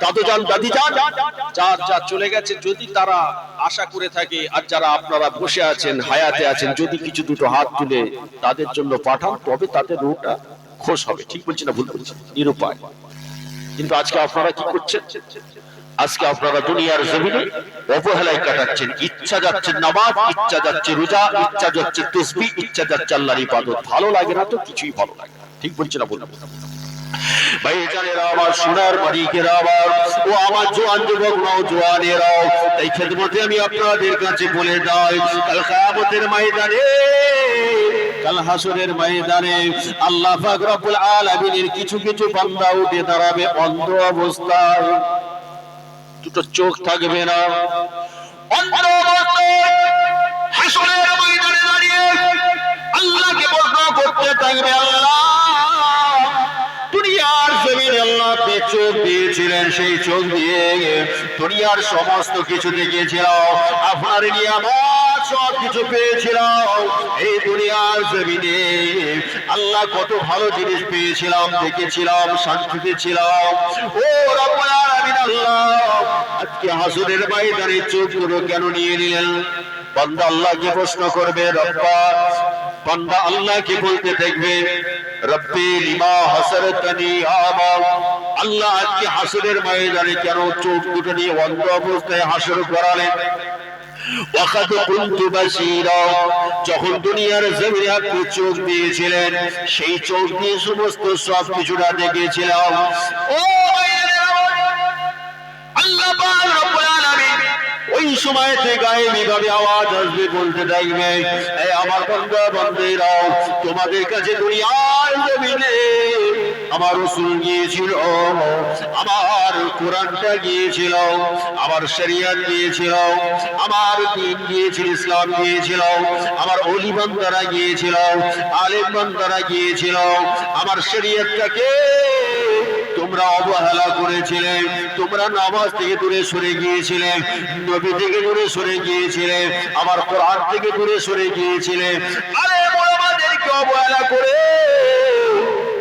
দাদুজান দাদিজান যার যা চলে গেছে, যদি তারা আশা করে থাকে, আর যারা আপনারা বসে আছেন হায়াতে আছেন, যদি কিছু দুটো হাত তুলে তাদের জন্য পাঠান, তবে তাদের রূহটা খোশ হবে। ঠিক বলছি না ভুল বলছি? নিরুপায়। কিন্তু আজকে আপনারা কি করছেন? আজকে আপনারা দুনিয়ার জমিনে অবহেলায় কাটাচ্ছেন। ইচ্ছা যাচ্ছে নামাজ, ইচ্ছা যাচ্ছে রোজা, ইচ্ছা যাচ্ছে তাসবিহ, ইচ্ছা যাচ্ছে আল্লাহর ইবাদত। ভালো লাগে না তো কিছুই ভালো লাগে না। ঠিক বলছি না বলুন? ভাইজানেরা আমার, সোনার মানিকেরা আমার, ও আমার জওয়ান যুবক নওজওয়ানেরাও, এই খেদমতে আমি আপনাদের কাছে বলে যাই, কাল কিয়ামতের ময়দানে, কাল হাসরের ময়দানে আল্লাহ পাক রব্বুল আলামিনের কিছু কিছু বান্দা উঠে দাঁড়াবে অন্ধ অবস্থায়। দুটো চোখ থাকবে না, অন্ধ অবস্থায় হাসরের ময়দানে দাঁড়িয়ে আল্লাহকে প্রশ্ন করতে থাকবে, আল্লাহ দুনিয়ার জমিনে আল্লাহ আপনি চোখ দিয়েছিলেন, সেই চোখ দিয়ে দুনিয়ার সমস্ত কিছু দেখেছিলাম, আপনার নিয়ামত সব কিছু পেয়েছিলাম। এই দুনিয়ার জমিনে আল্লাহ কত ভালো জিনিস পেয়েছিলাম, দেখেছিলাম, শান্তিতে ছিলাম। ও রব্বুল আলামিন আল্লাহ, আজকে হাসরের ময়দানে চোখগুলো কেন নিয়ে নিলেন? বান্দা আল্লাহকে প্রশ্ন করবে, রব্বা, বান্দা আল্লাহকে বলতে থাকবে, রব্বি লিমা হাসরতনি আমা, আল্লাহ আজকে হাসরের ময়দানে কেন চোখ দুটো নিয়ে অন্ধ অবস্থায় হাসর করালেন? ওয়াকাদ কুনতু বাসীরা, যখন দুনিয়ার জমিনে আপনি চোখ দিয়েছিলেন, সেই চোখ দিয়ে সমস্ত সব কিছুটা দেখেছিলাম। ও আল্লাহ পাক রব্বুল আলামিন ওই সময়তে গায়েবী ভাবে আওয়াজ আসবে, বলতে থাকবে, এই আমার বান্দা বান্দিরা, তোমাদের কাছে দুনিয়ার জমিনে আমার রাসূল গিয়েছিল, আমার কোরআনটা গিয়েছিল, আমার শরীয়ত গিয়েছিল, আমার দ্বীন গিয়েছিল, ইসলাম গিয়েছিল, আমার ওলি বান্দারা গিয়েছিল, আলেম বান্দারা গিয়েছিল, আমার শরীয়তটাকে তোমরা অবহেলা করেছিলে, তোমরা নামাজ থেকে দূরে সরে গিয়েছিলে, নবী থেকে দূরে সরে গিয়েছিলে, আমার কোরআন থেকে দূরে সরে গিয়েছিলে। আরে ওলামাদেরকে অবহেলা করে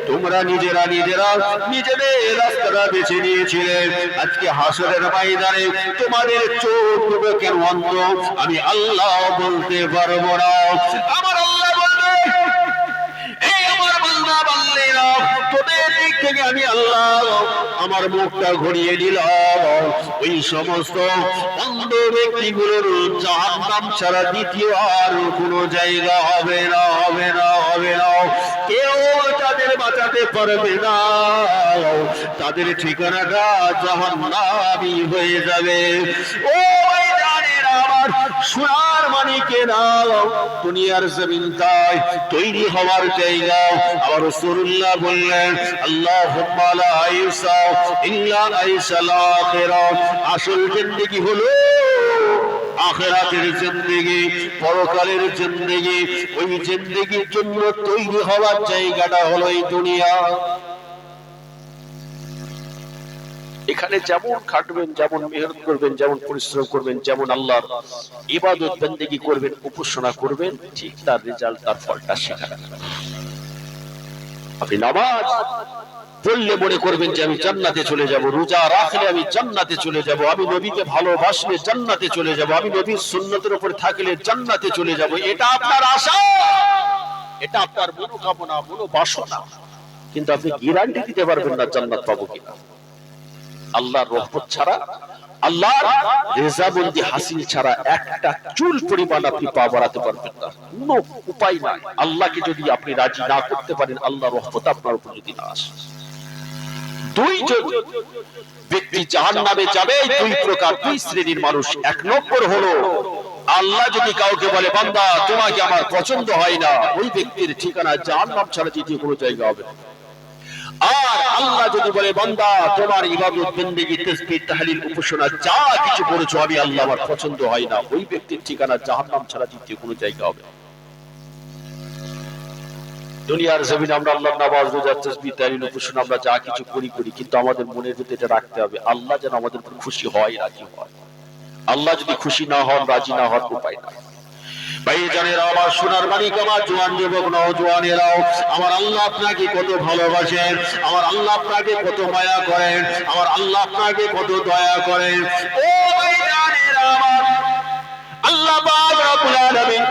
তোমরা নিজেরা নিজেদের রাস্তাটা বেছে নিয়েছিলে। আজকে হাসরের ময়দানে তোমাদের চোখ দুটো কেন অন্ধ আমি আল্লাহ বলতে পারবো না। আমার আল্লাহ বলবে, এই আমার বান্দা বান্দিরা, তোদের দিক থেকে আমি আল্লাহ আমার মুখটা ঘুরিয়ে দিলাম। ওই সমস্ত অন্ধ ব্যক্তিগুলোর জাহান্নাম ছাড়া দ্বিতীয় আর কোনো জায়গা হবে না, হবে না, হবে না। কেউ তাদের বাঁচাতে পারবে না, তাদের ঠিকানাটা জাহান্নামই হয়ে যাবে। ও জানেরা আমার, সোনার মানিকেরা, দুনিয়ার জমিনটায় তৈরি হওয়ার জায়গা। আমার রাসূলুল্লাহ বললেন, আল্লাহুম্মা লা আইসা ইল্লা আইসাল আখিরাত, আসল জিন্দেগি হলো আখিরাতের জিন্দেগি, পরকালের জিন্দেগি। ওই জিন্দেগির জন্য তৈরি হওয়ার জায়গাটা হলো এই দুনিয়া। এখানে যেমন খাটবেন, যেমন মেহনত করবেন, যেমন পরিশ্রম করবেন, যেমন আল্লাহর ইবাদত বন্দেগী করবেন, উপাসনা করবেন, ঠিক তার রেজাল্ট, তার ফলটা সেখানে। আপনি নামাজ পড়লে মনে করবেন যে আমি জান্নাতে চলে যাব, রোজা রাখলে আমি জান্নাতে চলে যাব, আমি নবীকে ভালোবাসলে জান্নাতে চলে যাব, আমি নবীর সুন্নতের উপর থাকলে জান্নাতে চলে যাব। এটা আপনার আশা, এটা আপনার মনোকামনা, মনোবাসনা, কিন্তু আপনি গ্যারান্টি দিতে পারবেন না জান্নাত পাবো কিনা। আল্লাহর রহমত ছাড়া, আল্লাহর রেজামন্দি হাসিল ছাড়া একটা চুল পরিমাণ আপনি পা বাড়াতে পারবেন না, কোনো উপায় নাই। আল্লাহকে যদি আপনি রাজি না করতে পারেন, আল্লাহর রহমত আপনার উপর যদি না আসে। দুইজন ব্যক্তি জাহান্নামে যাবে, দুই প্রকার, দুই শ্রেণীর মানুষ। এক নম্বর হলো, আল্লাহ যদি কাউকে বলে, বান্দা তোমাকে আমার পছন্দ হয় না, ওই ব্যক্তির ঠিকানা জাহান্নাম ছাড়া দ্বিতীয় কোনো জায়গা হবে না। যদি বলে বান্দা তোমার ইবাদত বন্দেগী তাসবিহ তাহলিল উপাসনা যা কিছু করেছো আমি আল্লাহ আমার পছন্দ হয় না, ওই ব্যক্তির ঠিকানা জাহান্নাম ছাড়া দ্বিতীয় কোনো জায়গা হবে না। দুনিয়ার জমিনে আমরা আল্লাহর নামাজ রোজা তাসবিহ তাহলিল উপাসনা আমরা যা কিছু করি কিন্তু আমাদের মনের ভিতরে এটা রাখতে হবে আল্লাহ যেন আমাদের উপর খুশি হয়, রাজি হয়। আল্লাহ যদি খুশি না হন, রাজি না হন, উপায় নাই। ভাইজানেরা আমার, সোনার মানিক আমার, জওয়ান যুবক নওজওয়ানেরাও, আমার আল্লাহ আপনাকে কত ভালোবাসেন, আমার আল্লাহ আপনাকে কত মায়া করেন, আমার আল্লাহ আপনাকে কত দয়া করেন। ও ভাইজানেরা আমার, আল্লাহ পাক রব্বুল আলামিন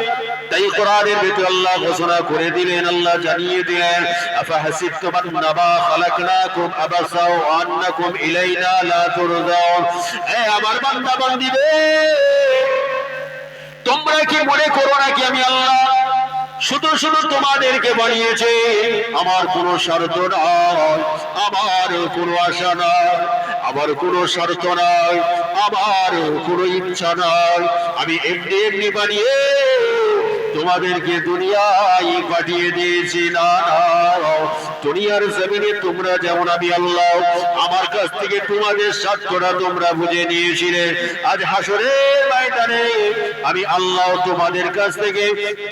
তাই কোরআনের ভিতরে আল্লাহ ঘোষণা করে দিলেন, আল্লাহ জানিয়ে দিলেন, আফাহাসিবতুম আন্নামা খালাকনাকুম আবাসা ওয়া আন্নাকুম ইলাইনা লা তুরজাউন। এ আমার বান্দা বান্দীরে, তোমরা কি মনে করো নাকি আমি আল্লাহ শুধু শুধু তোমাদেরকে বানিয়েছে, আমার কোনো শর্ত নাই, আমার কোনো আশা নাই, আমার কোনো শর্ত নাই, আমার কোনো ইচ্ছা নাই, আমি এমনি এমনি বানিয়ে তোমাদেরকে দুনিয়ায় পাঠিয়ে দিয়েছি। না না, দুনিয়ার জমিনে তোমরা যেমন আমি আল্লাহ আমার কাছ থেকে তোমাদের স্বার্থটা তোমরা বুঝে নিয়েছিলে, আজ হাসরের ময়দানে আমি আল্লাহ তোমাদের কাছ থেকে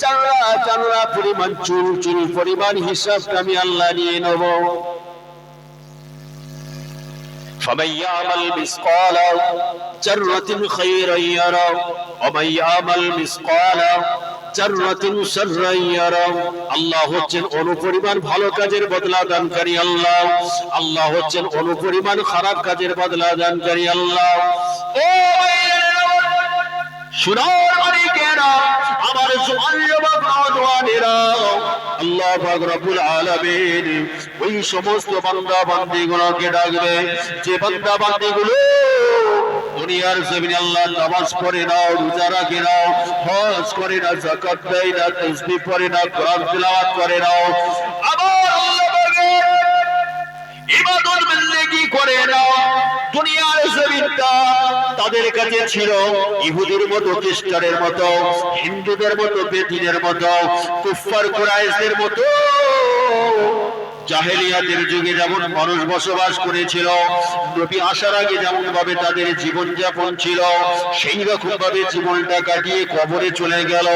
চাল্লা চাল্লা পরিমাণ চুল চুল পরিমাণ হিসাবটা আমি আল্লাহ নিয়ে নেব। فمن يعمل مثقال ذرة خيرا يره ومن يعمل مثقال ذرة شرا يره। আল্লাহ হচ্ছেন অনুপরিমাণ ভালো কাজের বদলা দানকারী আল্লাহ, আল্লাহ হচ্ছেন অনুপরিমাণ খারাপ কাজের বদলা দানকারী আল্লাহ। ও সোনার মানিকেরা, আমার জওয়ান যুবক নওজওয়ানেরা, আল্লাহ পাক রব্বুল আলামিন ওই সমস্ত বান্দা বান্দীগুলোকে ডাকবে যে বান্দা বান্দীগুলো দুনিয়ার জমিনে আল্লাহ নামাজ পড়ে না, রোজা রাখে না, হজ করে না, যাকাত দেয় না, তাসবিহ পড়ে না, কোরআন তিলাওয়াত করে না, আবার আল্লাহ পাকের ইবাদত বন্দেগী করে না। দুনিয়ার জমিনটা তাদের কাছে ছিল ইহুদির মতো, খ্রিস্টানের মতো, হিন্দুদের মতো, বেদিনের মতো, কুফফার কুরাইশদের মতো। জাহেলিয়াতের যুগে যেমন মানুষ বসবাস করেছিল, নবী আসার আগে যেমন ভাবে তাদের জীবন যাপন ছিল, সেই রকম ভাবে জীবনটা কাটিয়ে কবরে চলে গেল।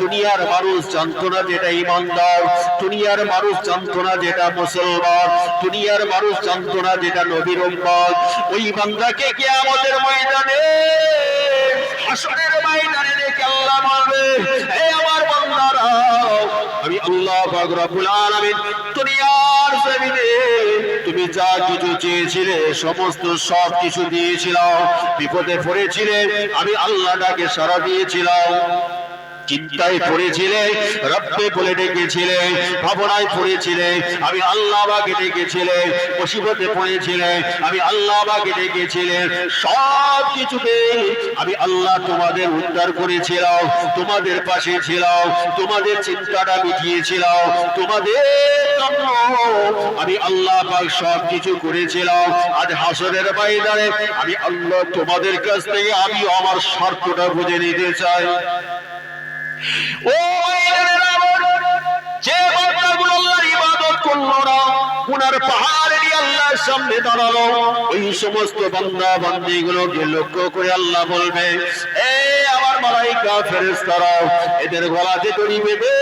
দুনিয়ার মানুষ জানতো না যেটা ঈমানদার, দুনিয়ার মানুষ জানতো না যেটা মুসলমান, দুনিয়ার মানুষ জানতো না যেটা নবীর উম্মত। ওই বান্দাকে কিয়ামতের ময়দানে, হাসরের ময়দানে দেখে আল্লাহ বলবে, হে আমার বান্দারা, আমি আল্লাহ পাক রব্বুল আলামিন দুনিয়ার জমিনে তুমি যা কিছু চেয়েছিলে সমস্ত সব কিছু দিয়েছিলাম, বিপদে পড়েছিলে আমি আল্লাহ ডাকে সাড়া দিয়েছিলাম, চিন্তায় পড়েছিলে রব্বে বলে ডেকেছিলে, ভাবনায় পড়েছিলে আমি আল্লাহ পাকে ডেকেছিলে, মুসিবতে পড়েছিলে আমি আল্লাহ পাকে ডেকেছিলে, সব কিছুতে আমি আল্লাহ তোমাদের উদ্ধার করেছিলাম, তোমাদের পাশে ছিলাম, তোমাদের চিন্তাটা মিটিয়েছিলাম, তোমাদের জন্য আমি আল্লাহ পাক সব কিছু করেছিলাম। আজ হাসরের ময়দানে আমি আল্লাহ তোমাদের কাছ থেকে আমি আমার স্বার্থটা বুঝে নিতে চাই। ও যে বান্দাগুলো আল্লাহর ইবাদত করলো না, গুনার পাহাড় নিয়ে আল্লাহর সামনে দাঁড়ালো, ওই সমস্ত বান্দা বান্দীগুলোকে লক্ষ্য করে আল্লাহ বলবে, এ আমার মালাইকা ফেরেশতারা, এদের গলাতে দড়ি বেঁধে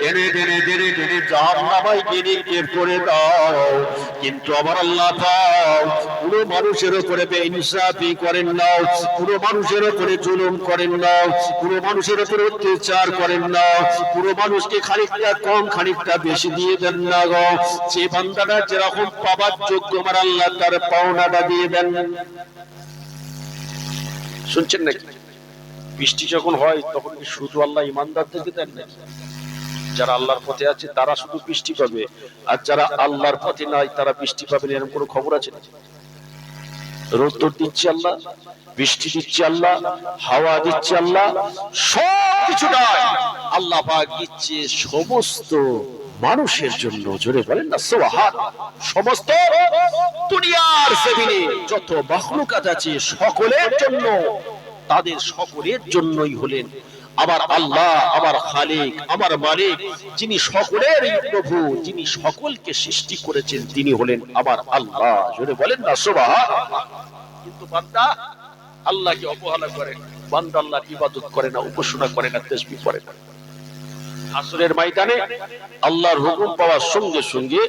টেনে টেনে টেনে টেনে জাহান্নামে নিক্ষেপ করে দাও। কিন্তু আমার আল্লাহ পাক পুরো মানুষের উপরে বেইনসাফি করেন না, পুরো মানুষের উপরে জুলুম করেন না, পুরো মানুষের উপরে অত্যাচার করেন না, পুরো মানুষকে খানিকটা কম খানিকটা বেশি দিয়ে দেন না গো। যে বান্দাটা যেরকম পাবার যোগ্য আমার আল্লাহ তার পাওনাটা দিয়ে দেন। শুনছেন নাকি? বৃষ্টি যখন হয় তখন কি শুধু আল্লাহ ইমানদারদেরকে দেন নাকি? যারা আল্লাহর পথে আছে তারা শুধু বৃষ্টি পাবে, আর যারা আল্লাহর পথে নাই তারা বৃষ্টি পাবে না, এরকম কোনো খবর আছে নাকি? রোদ দিচ্ছে আল্লাহ, বৃষ্টি দিচ্ছে আল্লাহ, হাওয়া দিচ্ছে আল্লাহ, সবকিছুটা আল্লাহ পাক দিচ্ছে সমস্ত মানুষের জন্য। জোরে বলেন না সুবহান। সমস্ত দুনিয়ার জমিনে যত মাখলুকাত আছে সকলের জন্য, তাদের সকলের জন্যই হলেন আমার আল্লাহ, আমার খালিক, আমার মালিক, যিনি সকলের প্রভু, যিনি সকলকে সৃষ্টি করেছেন, তিনি হলেন আমার আল্লাহ। জোরে বলেন না সুবহানাল্লাহ। কিন্তু বান্দা আল্লাহকে অবহেলা করে, বান্দা আল্লাহর ইবাদত করে না, উপাসনা করে না, তাসবিহ পড়ে না। হাসরের ময়দানে আল্লাহর হুকুম পাওয়ার সঙ্গে সঙ্গে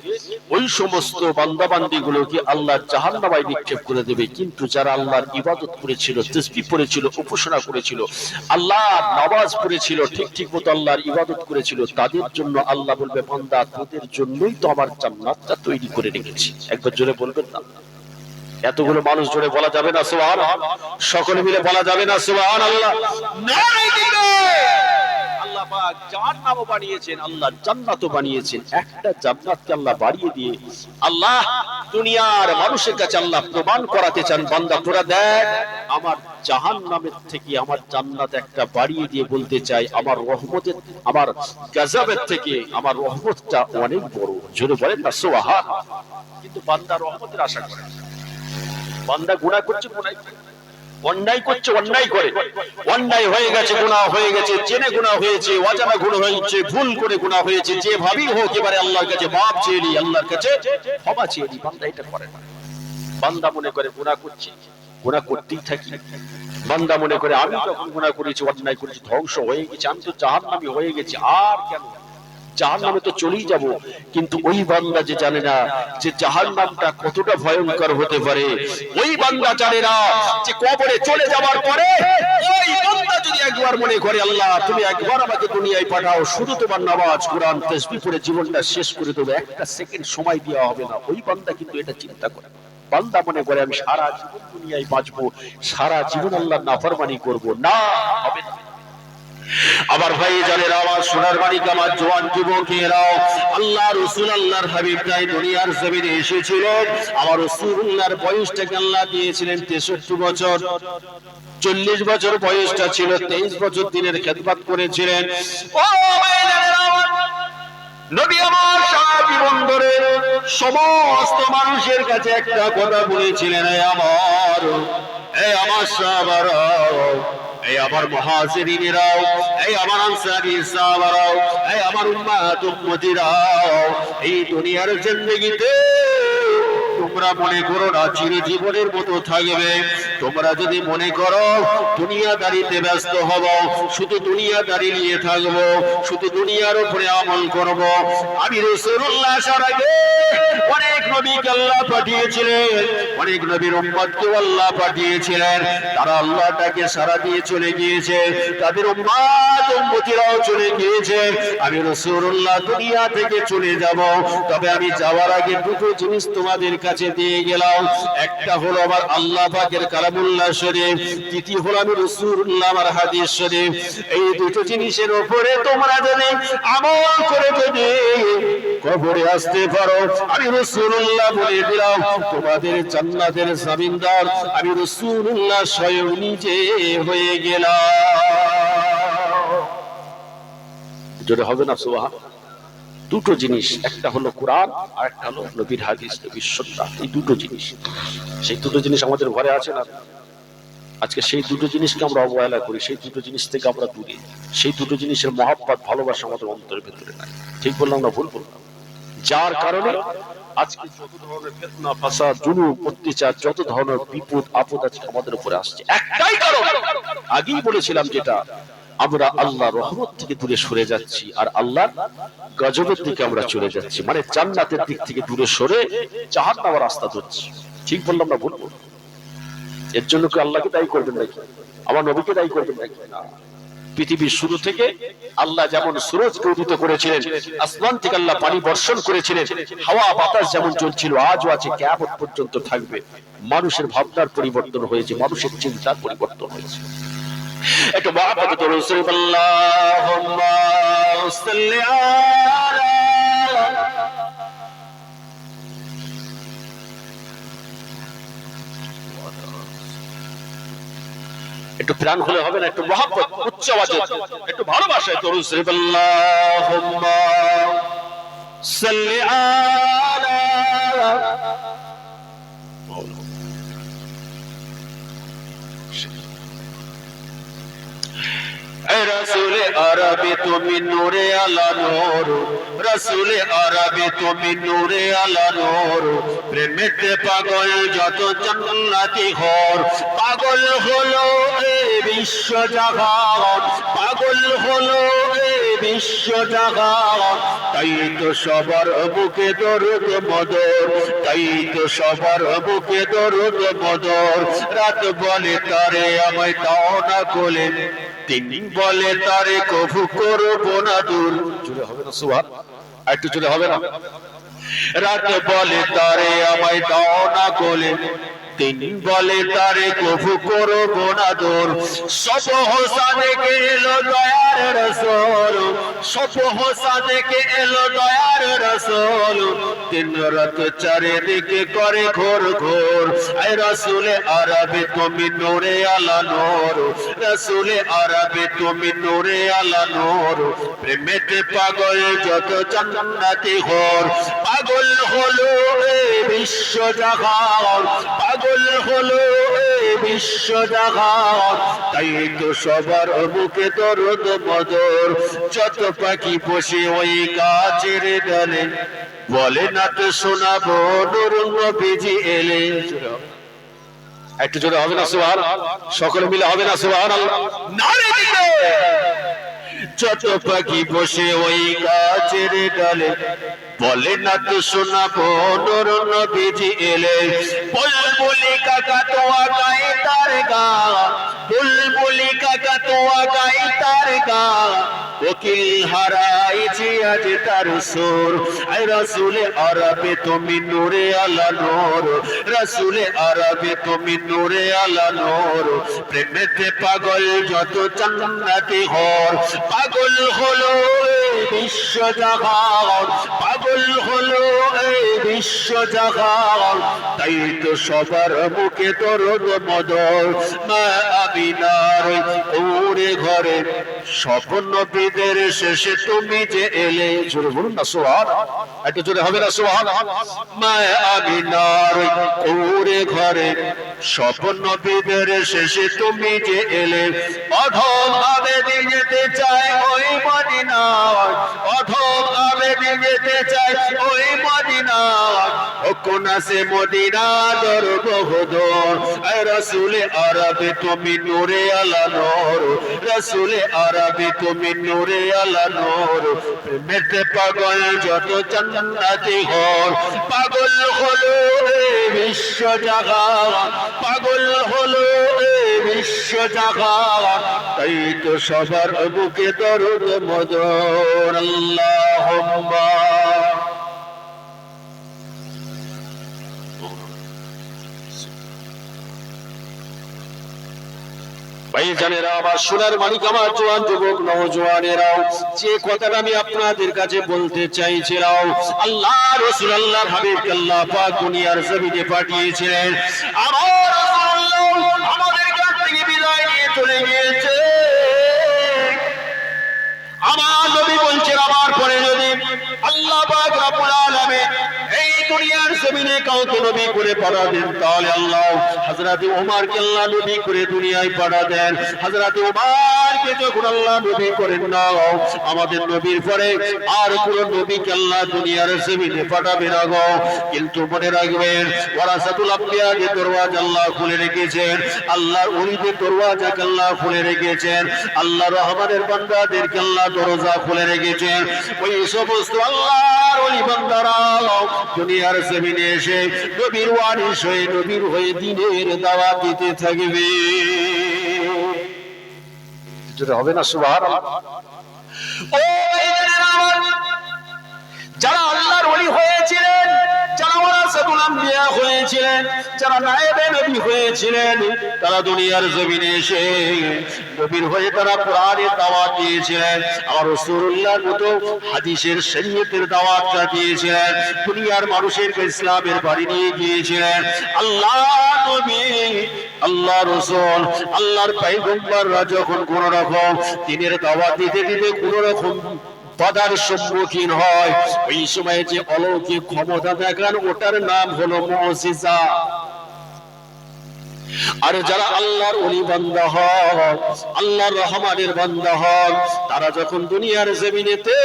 ওই সমস্ত বান্দা বান্দীগুলোকে আল্লাহ জাহান্নামে নিক্ষেপ করে দেবে। কিন্তু যারা আল্লাহর ইবাদত করেছিল, তাসবিহ পড়েছিল, উপাসনা করেছিল, আল্লাহর নামাজ পড়েছিল, ঠিক ঠিক মতো আল্লাহর ইবাদত করেছিল, তাদের জন্য আল্লাহ বলবে, বান্দা তোদের জন্যই তো আমার জান্নাতটা তৈরি করে রেখেছি। একবার জোরে বলবেন না? এতগুলো মানুষ জোরে বলা যাবে না সুবহানাল্লাহ? সকলে মিলে বলা যাবে না সুবহানাল্লাহ? নারায়ে তাকবীর। আল্লাহ পাক জান্নাতও বানিয়েছেন, আল্লাহ জান্নাতও বানিয়েছেন। একটা জান্নাতকে আল্লাহ বাড়িয়ে দিয়ে আল্লাহ দুনিয়ার মানুষের কাছে আল্লাহ প্রমাণ করাতে চান, বান্দা তোরা দেখ, আমার জাহান্নামের থেকে আমার জান্নাত একটা বাড়িয়ে দিয়ে বলতে চাই, আমার রহমতের, আমার গজবের থেকে আমার রহমতটা অনেক বড়। জোরে বলেন না সুবহানাল্লাহ? কিন্তু বান্দা রহমতের আশা করে, বান্দা গুনাহ করছে, গুনাহ অন্যায় করছে, অন্যায় করে, অন্যায় হয়ে গেছে, গুনাহ হয়ে গেছে, জেনে গুনাহ হয়েছে, অজানা গুনাহ হয়েছে, ভুল করে গুনাহ হয়েছে, যেভাবেই হোক এবারে আল্লাহর কাছে মাপ চেয়ে নি, আল্লাহর কাছে ক্ষমা চেয়ে নি। বান্দা এটা করে না। বান্দা মনে করে গুনাহ করছি, গুনাহ করতেই থাকি। বান্দা মনে করে আমি যখন গুনাহ করেছি, অন্যায় করেছি, ধ্বংস হয়ে গেছি, আমি তো জাহান্নামী হয়ে গেছি, আর কেন, জাহান্নামে তো চলেই যাব। কিন্তু ওই বান্দা যে জানে না যে জাহান্নামটা কতটা ভয়ঙ্কর হতে পারে, ওই বান্দা জানে না যে কবরে চলে যাওয়ার পরে ওই বান্দা যদি একবার মনে করে, আল্লাহ তুমি একবার আমাকে দুনিয়ায় পাঠাও, শুধু তোমার নামাজ, কোরআন, তাসবিহ পড়ে জীবনটা শেষ করে দেবো, একটা সেকেন্ড সময় দেওয়া হবে না, ওই বান্দা কিন্তু এটা চিন্তা করে। বান্দা মনে করে আমি সারা জীবন দুনিয়ায় বাঁচবো, সারা জীবন আল্লাহর নাফরমানি করব, না, হবে না। আবার ভাই জানেন, আমার সোনার মানিক, আমার জওয়ান যুবকেরাও, আল্লাহ রাসূল, আল্লাহর হাবিব তাই দুনিয়ার জমিনে এসেছিলেন। আমার রাসূলুল্লাহর বয়সটাকে আল্লাহ দিয়েছিলেন 63 বছর। 40 বছর বয়সটা ছিল, 23 বছর দিনের খেদমত করেছিলেন। ও ভাই জানেন, আমার নবী আমার সারা জীবন ধরে সমস্ত মানুষের কাছে একটা কথা বলেছিলেন, এই আমার সাহাবারাও, এই আমার মুহাজিরিনরাও, এই আমার আনসারী সাহাবারাও, এই আমার উম্মাত উম্মতিরাও, এই দুনিয়ার জিন্দেগিতে তোমরা মনে করো না চিরজীবনের মতো থাকবে। তোমরা যদি মনে করো দুনিয়াদারিতে ব্যস্ত হব, শুধু দুনিয়াদারি নিয়ে থাকবো, শুধু দুনিয়ার উপরে আমল করব, আমি রাসূলুল্লাহ আসার আগে অনেক নবীকে আল্লাহ পাঠিয়েছিলেন, অনেক নবীর উম্মতকে আল্লাহ পাঠিয়েছিলেন, তারা আল্লাহটাকে সারা দিয়ে চলে গিয়েছে, তাদের উম্মত উম্মতিরাও চলে গিয়েছে। আমি রাসূলুল্লাহ দুনিয়া থেকে চলে যাব, তবে আমি যাওয়ার আগে দুটো জিনিস তোমাদের কাছে দিয়ে গেলাম। একটা হলো আমার আল্লাহ পাকের কালামুল্লাহ শরীফ, দ্বিতীয় হলো আমি রাসূলুল্লাহ আমার হাদিস শরীফ। এই দুটো জিনিসের উপরে তোমরা যদি আমল করে যদি কবরে আসতে পারো, আমি রাসূলুল্লাহ বলে দিলাম তোমাদের জান্নাতের জামিনদার আমি রাসূলুল্লাহ স্বয়ং নিজে হয়ে গেলাম। জোরে হবে না সুবহানাল্লাহ? দুটো জিনিস, একটা হলো কোরআন আর একটা হলো নবীর হাদিস, নবীর সুন্নাহ। এই দুটো জিনিস, সেই দুটো জিনিস আমাদের ঘরে আছে না? আজকে সেই দুটো জিনিসকে আমরা অবহেলা করি, সেই দুটো জিনিস থেকে আমরা দূরে, সেই দুটো জিনিসের মহব্বত, ভালোবাসা আমাদের অন্তরের ভেতরে নাই। ঠিক বললাম না ভুল বললাম? যার কারণে আজকে যত ধরনের ফিতনা, ফাসাদ, জুলুম, অত্যাচার, যত ধরনের বিপদ আপদ আজকে আমাদের উপরে আসছে, একটাই কারণ, আগেই বলেছিলাম, যেটা আমরা আল্লাহর রহমত থেকে দূরে সরে যাচ্ছি আর আল্লাহর গজবের দিকে আমরা চলে যাচ্ছি, মানে জান্নাতের দিক থেকে দূরে সরে জাহান্নামের রাস্তা ধরছি। ঠিক বললাম না ভুল বললাম? এর জন্য কি আল্লাহকে দায়ী করবেন নাকি, আমার নবীকে দায়ী করবেন নাকি? না। পৃথিবীর শুরু থেকে আল্লাহ যেমন সূরজকে উদিত করেছিলেন, আসমান থেকে আল্লাহ পানি বর্ষণ করেছিলেন, হাওয়া বাতাস যেমন চলছিল, আজও আছে, কিয়ামত পর্যন্ত থাকবে। মানুষের ভাবনার পরিবর্তন হয়েছে, মানুষের চিন্তার পরিবর্তন হয়েছে। একটু মহব্বত করে আল্লাহুম্মা সাল্লি আলা, একটু প্রাণ খুলে হবে না, একটু মহব্বত, উচ্চ আওয়াজে, একটু ভালোবাসায় দরুদ শরীফ, আল্লাহুম্মা সাল্লি আলা রাসূল আরবি তুমি নূরে আলা নূর, রাসূলে আরবি তুমি নূরে আলা নূর, প্রেমেতে পাগল যত জান্নাতি ঘর, পাগল হলো এই বিশ্ব জাহান, পাগল হলো এই বিশ্ব জাহান, তাই তো সবার বুকে দরুদ মদর, তাই তো সবার বুকে দরুদ মদর, রাত বলে তারে আমায় দাও না কোলে, তিনি বলে তারে কভু করবো না দূর। জুড়ে হবে না সুবহান, একটু জুড়ে হবে না? রাত বলে তারে আমায় দাও না কোলে, তিনি বলে তারে কভু করবো না দূর। সব হোসা দেখে এলো দয়ার রাসূল, সব হোসা দেখে এলো দয়ার রাসূল, দিন রাত চারিদিকে করে ঘোর ঘোর। আয় রাসূলে আরবি তুমি নূরে আলা নূর, রাসূলে আরবি তুমি নূরে আলা নূর, প্রেমেতে পাগল যত জান্নাতি ঘর, পাগল হলো এই বিশ্ব জাহান, পাগল হলো এই বিশ্ব জাহান, তাই তো সবার বুকে দরদ মদর, যত পাখি বসে ওই গাছের ডালে, বলে না তো শোনাবো নূর নবীজি এলে। একটু জোরে হবে না সুবহান, সকলে মিলে হবে না সুবহানাল্লাহ? নারে দিতে যত পাখি বসে ওই গাছের ডালে, বলে না তো শোনাবো নূর নবীজি এলে। বুলবুলি কাকা তোয়া গায় তার গান, বুলবুলি কাকা তোয়া গায় তার গান, ওকিল হারাইছি আজ তার সুর। আয় রাসূলে আরবি তুমি নূরে আলা নূর, রাসূলে আরবি তুমি নূরে আলা নূর, প্রেমেতে পাগল যত জান্নাতি ঘর, পাগল হলো এই বিশ্ব জাহান, পাগল হলো এই বিশ্ব জাহান, তাই তো সবার মুখে দরদ মদর। মা আমিনার ওরে ঘরে স্বপ্ন বিদের শেষে তুমি যে এলে। জোরে বলুন না সুবহান, একটু জোরে হবে না সুবহান? মা আমিনার ওরে ঘরে স্বপ্ন বিদের শেষে তুমি যে এলে। অধম আবেদী যেতে চায় ওই মদিনায়, অধম আবেদী যেতে চায় ওই মদিনায়, কোন আছে মদিনা দর বহুদূর। আয় রাসূলে আরবি তুমি নূরে আলা নূর, রাসূলে আরবি তুমি নূরে আলা নূর, প্রেমেতে পাগল যত জান্নাতি ঘর, পাগল হলো এই বিশ্ব জাহান, পাগল হলো এই বিশ্ব জাহান, তাই তো সবার বুকে দরদ মদর। আল্লাহুম্মা ভাইজানেরা, আমার সোনার মালিক, আমার জওয়ান যুবক নওজওয়ানেরাও, যে কথাটা আমি আপনাদের কাছে বলতে চাইছিলাম, আল্লাহ রাসূল আল্লাহর হাবিবকে আল্লাহ পাক দুনিয়ার জমিনে পাঠিয়েছিলেন। আমার রাসূলুল্লাহ আমাদের কাছ থেকে বিদায় নিয়ে চলে গিয়েছে। আমার নবী বলছেন, আমার পরে যদি আল্লাহ পাক রব্বুল আলামিন এই দুনিয়ার জমিনে কাউকে নবী করে পাঠাবেন, তাহলে আল্লাহ হযরত ওমরকে আল্লাহ নবী করে দুনিয়ায় পাঠাবেন। হযরত ওমরকে যখন আল্লাহ নবী করেন না, আমাদের নবীর পরে আর কোন নবীকে আল্লাহ দুনিয়ার জমিনে পাঠাবে না গো। কিন্তু মনে রাখবেন, ওয়ারাসাতুল আম্বিয়াকে দরওয়াজা আল্লাহ খুলে রেখেছেন, আল্লাহর ওলিদের দরওয়াজাকে আল্লাহ খুলে রেখেছেন, আল্লাহ রহমানের বান্দাদেরকে আল্লাহ দরজা খুলে রেখেছেন। ওই সমস্ত আল্লাহর ওলি বান্দারা দুনিয়ার জমিনে এসে নবীর ওয়ারিস হয়ে, নবীর হয়ে দ্বীনের দাওয়াত দিতে থাকবে। জোরে হবে না সুবহানাল্লাহ? ও ভাইজানেরা আমার, যারা আল্লাহর ওলি হয়েছিলেন, যারা ওয়ারাসাতুল আম্বিয়া হয়েছিলেন, যারা নায়েবে নবী হয়েছিলেন, তারা দুনিয়ার জমিনে এসে নবীর হয়ে তারা কোরআনের দাওয়াত দিয়েছিলেন, আর রাসূলুল্লাহর মতো হাদিসের শরীয়তের দাওয়াতটা দিয়েছিলেন, দুনিয়ার মানুষের ইসলামের বাড়ি নিয়ে গিয়েছিলেন। আল্লাহ নবী, আল্লাহ রাসূল, আল্লাহর পয়গম্বররা যখন কোন রকম দ্বীনের দাওয়াত দিতে দিতে কোন রকম বাধার সম্মুখীন হয়, ওই সময় যে অলৌকিক ক্ষমতা দেখান, ওটার নাম হলো মুজিজা। আর যারা আল্লাহর ওলি বান্দা হন, আল্লাহর রহমানের বান্দা হন, তারা যখন দুনিয়ার জমিনেতে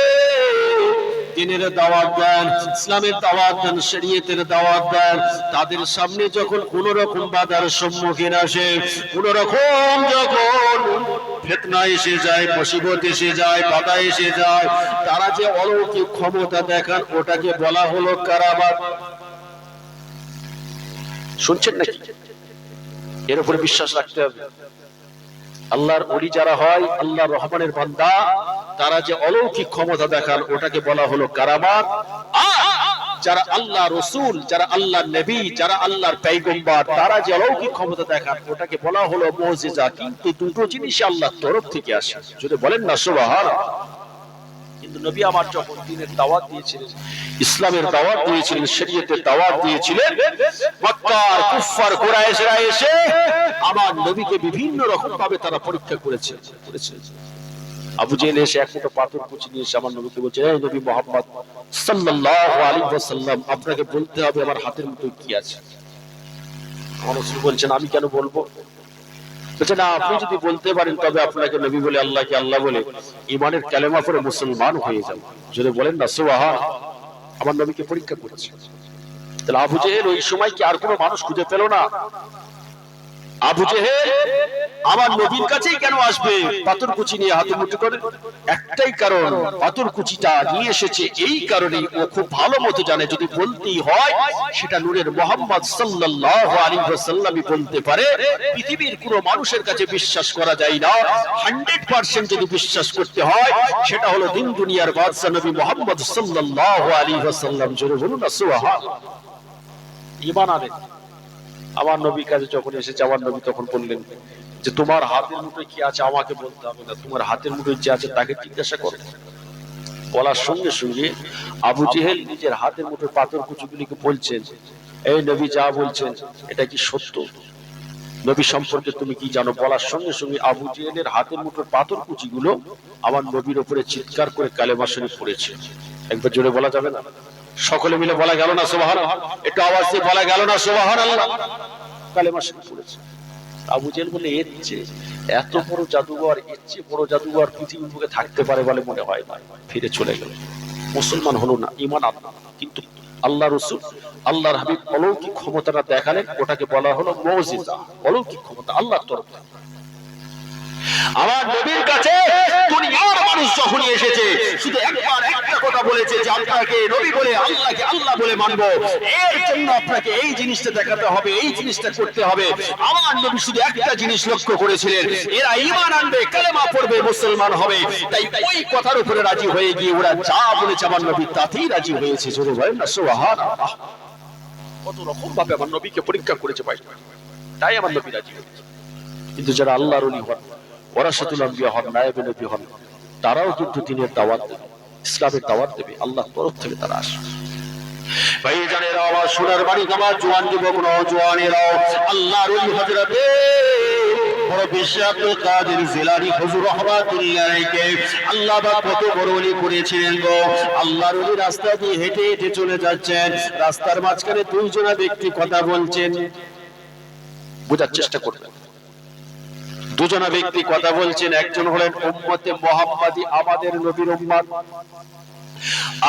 দিনের দাওয়াত দেন, ইসলামের দাওয়াত দেন, শরীয়তের দাওয়াত দেন, তাদের সামনে যখন কোন রকম বাধার সম্মুখীন আসে, কোন রকম যখন ফিতনা এসে যায়, মুসিবত এসে যায়, বাধা এসে যায়, তারা যে অলৌকিক ক্ষমতা দেখান, ওটাকে বলা হলো কারামাত। শুনছেন নাকি? এর উপরে বিশ্বাস রাখতে হবে। আল্লাহর ওলি যারা হয়, আল্লাহর রহমানের বান্দা, তারা যে অলৌকিক ক্ষমতা দেখান, ওটাকে বলা হলো কারামাত। আর যারা আল্লাহ রসুল, যারা আল্লাহর নবী, যারা আল্লাহর পয়গম্বর, তারা যে অলৌকিক ক্ষমতা দেখান, ওটাকে বলা হলো মুজিজা। কিন্তু দুটো জিনিস আল্লাহর তরফ থেকে আসে। যদি বলেন না সুবহানাল্লাহ। কিন্তু নবী আমার যখন দ্বীনের দাওয়াত দিয়েছিলেন, ইসলামের দাওয়াত দিয়েছিলেন, শরীয়তের দাওয়াত দিয়েছিলেন, মক্কার কুফফার কুরাইশরা এসে আমার নবীকে বিভিন্ন রকম ভাবে তারা পরীক্ষা করেছে। আবু জেহেল এসে এক মুঠো পাথর কুচি নিয়ে এসে আমার নবীকে বলছে, এই নবী মুহাম্মদ সাল্লাল্লাহু আলাইহি ওয়াসাল্লাম, আপনাকে বলতে হবে আমার হাতের মধ্যে কি আছে। আমার রাসূল বলছেন, আমি কেন বলবো? বলছে, না, আপনি যদি বলতে পারেন তবে আপনাকে নবী বলে, আল্লাহকে আল্লাহ বলে ঈমানের কালেমা পড়ে মুসলমান হয়ে যান। যদি বলেন না সুবহান। আমার নবীকে পরীক্ষা করেছে। তাহলে আবু জেহেল ওই সময় কি আর কোনো মানুষ খুঁজে পেল না? আবু জেহেল আমার নবীর কাছেই কেন আসবে পাথর কুচি নিয়ে হাতে মুঠো করে? একটাই কারণ, পাথর কুচিটা নিয়ে এসেছে এই কারণেই ও খুব ভালো মতো জানে, যদি বলতেই হয় সেটা নূরের মুহাম্মদ সাল্লাল্লাহু আলাইহি ওয়াসাল্লামই বলতে পারে। পৃথিবীর কোনো মানুষের কাছে বিশ্বাস করা যায় না। 100% যদি বিশ্বাস করতে হয়, সেটা হলো দিন দুনিয়ার বাদশা নবী মুহাম্মদ সাল্লাল্লাহু আলাইহি ওয়াসাল্লাম। জোরে বলুন না সুবহানাল্লাহ। ঈমান আনে। আমার নবীর কাছে যখন এসেছে, আমার নবী তখন বললেন যে, তোমার হাতের মুঠোয় কি আছে আমাকে বলতে হবে না, তোমার হাতের মুঠোয় যে আছে তাকে জিজ্ঞাসা করো। বলার সঙ্গে সঙ্গে আবু জেহেল নিজের হাতের মুঠোয় পাথর কুচিগুলিকে বলছেন, এই নবী যা বলছেন এটা কি সত্য? নবী সম্পর্কে তুমি কি জানো? বলার সঙ্গে সঙ্গে আবু জেহেলের হাতের মুঠোর পাথর কুচিগুলো আমার নবীর উপরে চিৎকার করে কালেমা শরীফ পড়েছে। একবার জোরে বলা যাবে না? সকলে মিলে বলা গেল না সুবহানাল্লাহ? একটু আওয়াজ দিয়ে বলা গেল না সুবহানাল্লাহ? কালেমা শরীফ পড়েছে। আবু জেহেল বলে, এর চেয়ে এত বড় জাদুঘর, এর চেয়ে বড় জাদুঘর পৃথিবীর বুকে থাকতে পারে বলে মনে হয় না। ফিরে চলে গেল, মুসলমান হলো না, ঈমান আনলো না। কিন্তু আল্লাহ রাসূল, আল্লাহর হাবিব অলৌকিক ক্ষমতাটা দেখালেন, ওটাকে বলা হলো মুজিজা, অলৌকিক ক্ষমতা আল্লাহর তরফ থেকে। আমার নবীর কাছে দুনিয়ার মানুষ যখনই এসেছে, শুধু একবার একটা কথা বলেছে যে আপনাকে নবী বলে, আল্লাহকে আল্লাহ বলে মানবো। এর জন্য আপনাকে এই জিনিসটা দেখাতে হবে, এই জিনিসটা করতে হবে। আমার নবী শুধু একটা জিনিস লক্ষ্য করেছিলেন, এরা ঈমান আনবে, কালেমা পড়বে, মুসলমান হবে। তাই ওই কথার উপরে রাজি হয়ে গিয়ে ওরা যা বলেছে আমার নবী তাতেই রাজি হয়েছে। জোরে বলেন না সুবহানাল্লাহ। কত রকম ভাবে আমার নবীকে পরীক্ষা করেছে ভাই, তাই আমার নবী রাজি হয়েছে। কিন্তু যারা আল্লাহর ওলি হন, ওয়ারাসাতুল আম্বিয়া হন, নায়েবে নবী হন, তারাও কিন্তু দ্বীনের দাওয়াত দেবে, ইসলামের দাওয়াত দেবে, আল্লাহর তরফ থেকে তারা আসে। ভাইজানেরা, আমার সোনার বাড়ি, আমার জওয়ান যুবক নওজওয়ানেরাও, আল্লাহর ওলি হযরতে বড় বেশি আব্দুল কাদের জিলানী হুজুর রাহমাতুল্লাহ আলাইহি আল্লাহ পাক কত বড় ওলি করেছিলেন গো। আল্লাহর ওলি রাস্তা দিয়ে হেঁটে হেঁটে চলে যাচ্ছেন, রাস্তার মাঝখানে দুইজন ব্যক্তি কথা বলছেন। বোঝার চেষ্টা করবেন, দুজনা ব্যক্তি কথা বলছেন। একজন হলেন উম্মতে মুহাম্মাদি, আমাদের নবীর উম্মত।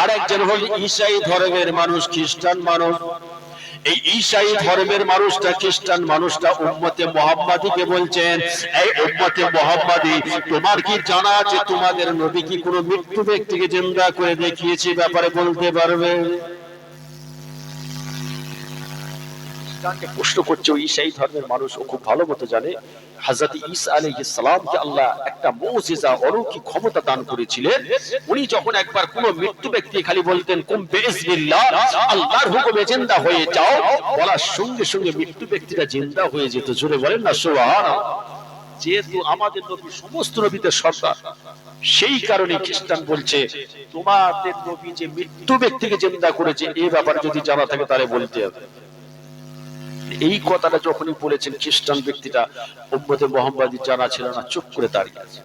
আর একজন হলেন ঈসাই ধর্মের মানুষ, খ্রিস্টান মানুষ। এই ঈসাই ধর্মের মানুষটা, খ্রিস্টান মানুষটা উম্মতে মুহাম্মাদিকে বলছেন, এই উম্মতে মুহাম্মাদি, তোমার কি জানা আছে তোমাদের নবী কি কোনো মৃত্যু ব্যক্তিকে জিন্দা করে দেখিয়েছে? ব্যাপারে বলতে পারবে? প্রশ্ন করছে ওই ঈসাই ধর্মের মানুষ। ও খুব ভালো মতো জানে হযরত ঈসা আলাইহিস সালামকে আল্লাহ একটা মুজিজা, অলৌকিক ক্ষমতা দান করেছিলেন। উনি যখন একবার কোন মৃত্যু ব্যক্তি খালি বলতেন কুম বিইজনিল্লাহ, আল্লাহর হুকুমে জিন্দা হয়ে যাও, বলার সঙ্গে সঙ্গে মৃত্যু ব্যক্তিটা জিন্দা হয়ে যেত। জোরে বলেন না সুবহানাল্লাহ। যেহেতু আমাদের নবী সমস্ত নবীদের সর্দার, সেই কারণে খ্রিস্টান বলছে তোমাদের নবী যে মৃত্যু ব্যক্তিকে জিন্দা করেছে, এই ব্যাপারে যদি জানা থাকে তাহলে বলতে হবে। এই কথাটা যখনই বলেছেন, খ্রিস্টান ব্যক্তিটা উম্মতে মুহাম্মাদি জানা ছিল না, চুপ করে দাঁড়িয়ে আছে।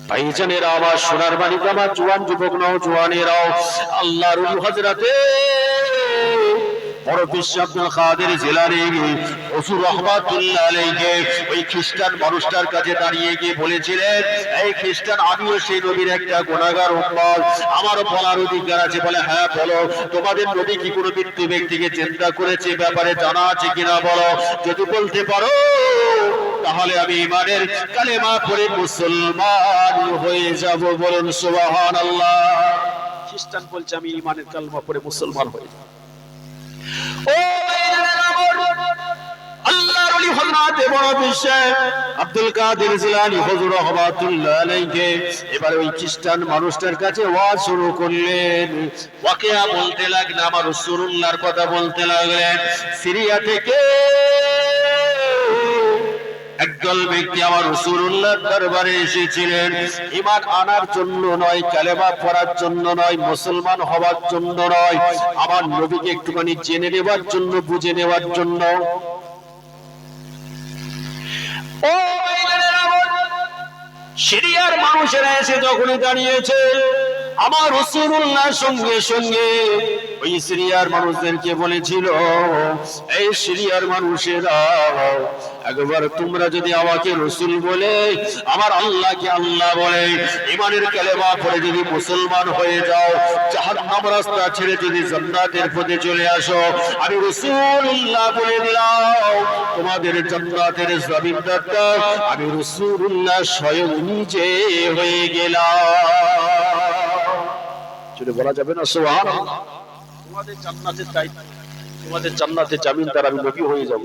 ভাইজানেরা, আমার সোনার বাণী, আমার জওয়ান যুবক নওজওয়ানেরাও, আল্লাহর ওলি হযরতে বড় পীর আব্দুল কাদের জিলানী হুজুর রাহমাতুল্লাহ আলাইহি ওই খ্রিস্টান মানুষটার কাছে দাঁড়িয়ে গিয়ে বলেছিলেন, এই খ্রিস্টান, আমিও সেই নবীর একটা গুনাহগার উম্মত, আমারও বলার অধিকার আছে। বলে, হ্যাঁ বলো, তোমাদের নবী কি কোনো মৃত্যু ব্যক্তিকে চিন্তা করেছে, ব্যাপারে জানা আছে কিনা বলো। যদি বলতে পারো তাহলে আমি ঈমানের কালেমা পড়ে মুসলমান হয়ে যাব। বলুন সুবহানাল্লাহ। খ্রিস্টান বলছে আমি ঈমানের কালেমা পড়ে মুসলমান হয়ে যাব। ও আল্লাহর ওলি হযরত বড় পীর আব্দুল কাদের জিলানী হুজুর রাহমাতুল্লাহ আলাইহি এবারে ওই খ্রিস্টান মানুষটার কাছে ওয়াজ শুরু করলেন। ওয়াকিয়া বলতে লাগলেন, আমার রাসূলুল্লাহর কথা বলতে লাগলেন। সিরিয়া থেকে একদল ব্যক্তি আমার রাসূলুল্লাহর দরবারে এসেছিলেন, ঈমান আনার জন্য নয়, কালেমা পড়ার জন্য নয়, মুসলমান হওয়ার জন্য নয়, আমার নবীকে একটুখানি জেনে নেওয়ার জন্য, বুঝে নেওয়ার জন্য। ও সিরিয়ার মানুষেরা এসে যখনই দাঁড়িয়েছে, আমার রাসূলুল্লাহ সঙ্গে সঙ্গে ওই সিরিয়ার মানুষদেরকে বলেছিল, এই সিরিয়ার মানুষেরা, একবার তোমরা যদি আমাকে রাসূল বলে, আমার আল্লাহকে আল্লাহ বলে, ঈমানের কালেমা পড়ে যদি মুসলমান হয়ে যাও, জাহান্নাম রাস্তা ছেড়ে যদি জান্নাতের পথে চলে আসো, আমি রাসূলুল্লাহ বলে দিলাম, তোমাদের জান্নাতের জমিনদারটা আমি রাসূলুল্লাহ স্বয়ং নিজে হয়ে গেলাম। যদি বলা যাবে না সুবহানাল্লাহ, তোমাদের জান্নাতের দায়িত্ব, তোমাদের জান্নাতের জামিনদার আমি নবী হয়ে যাব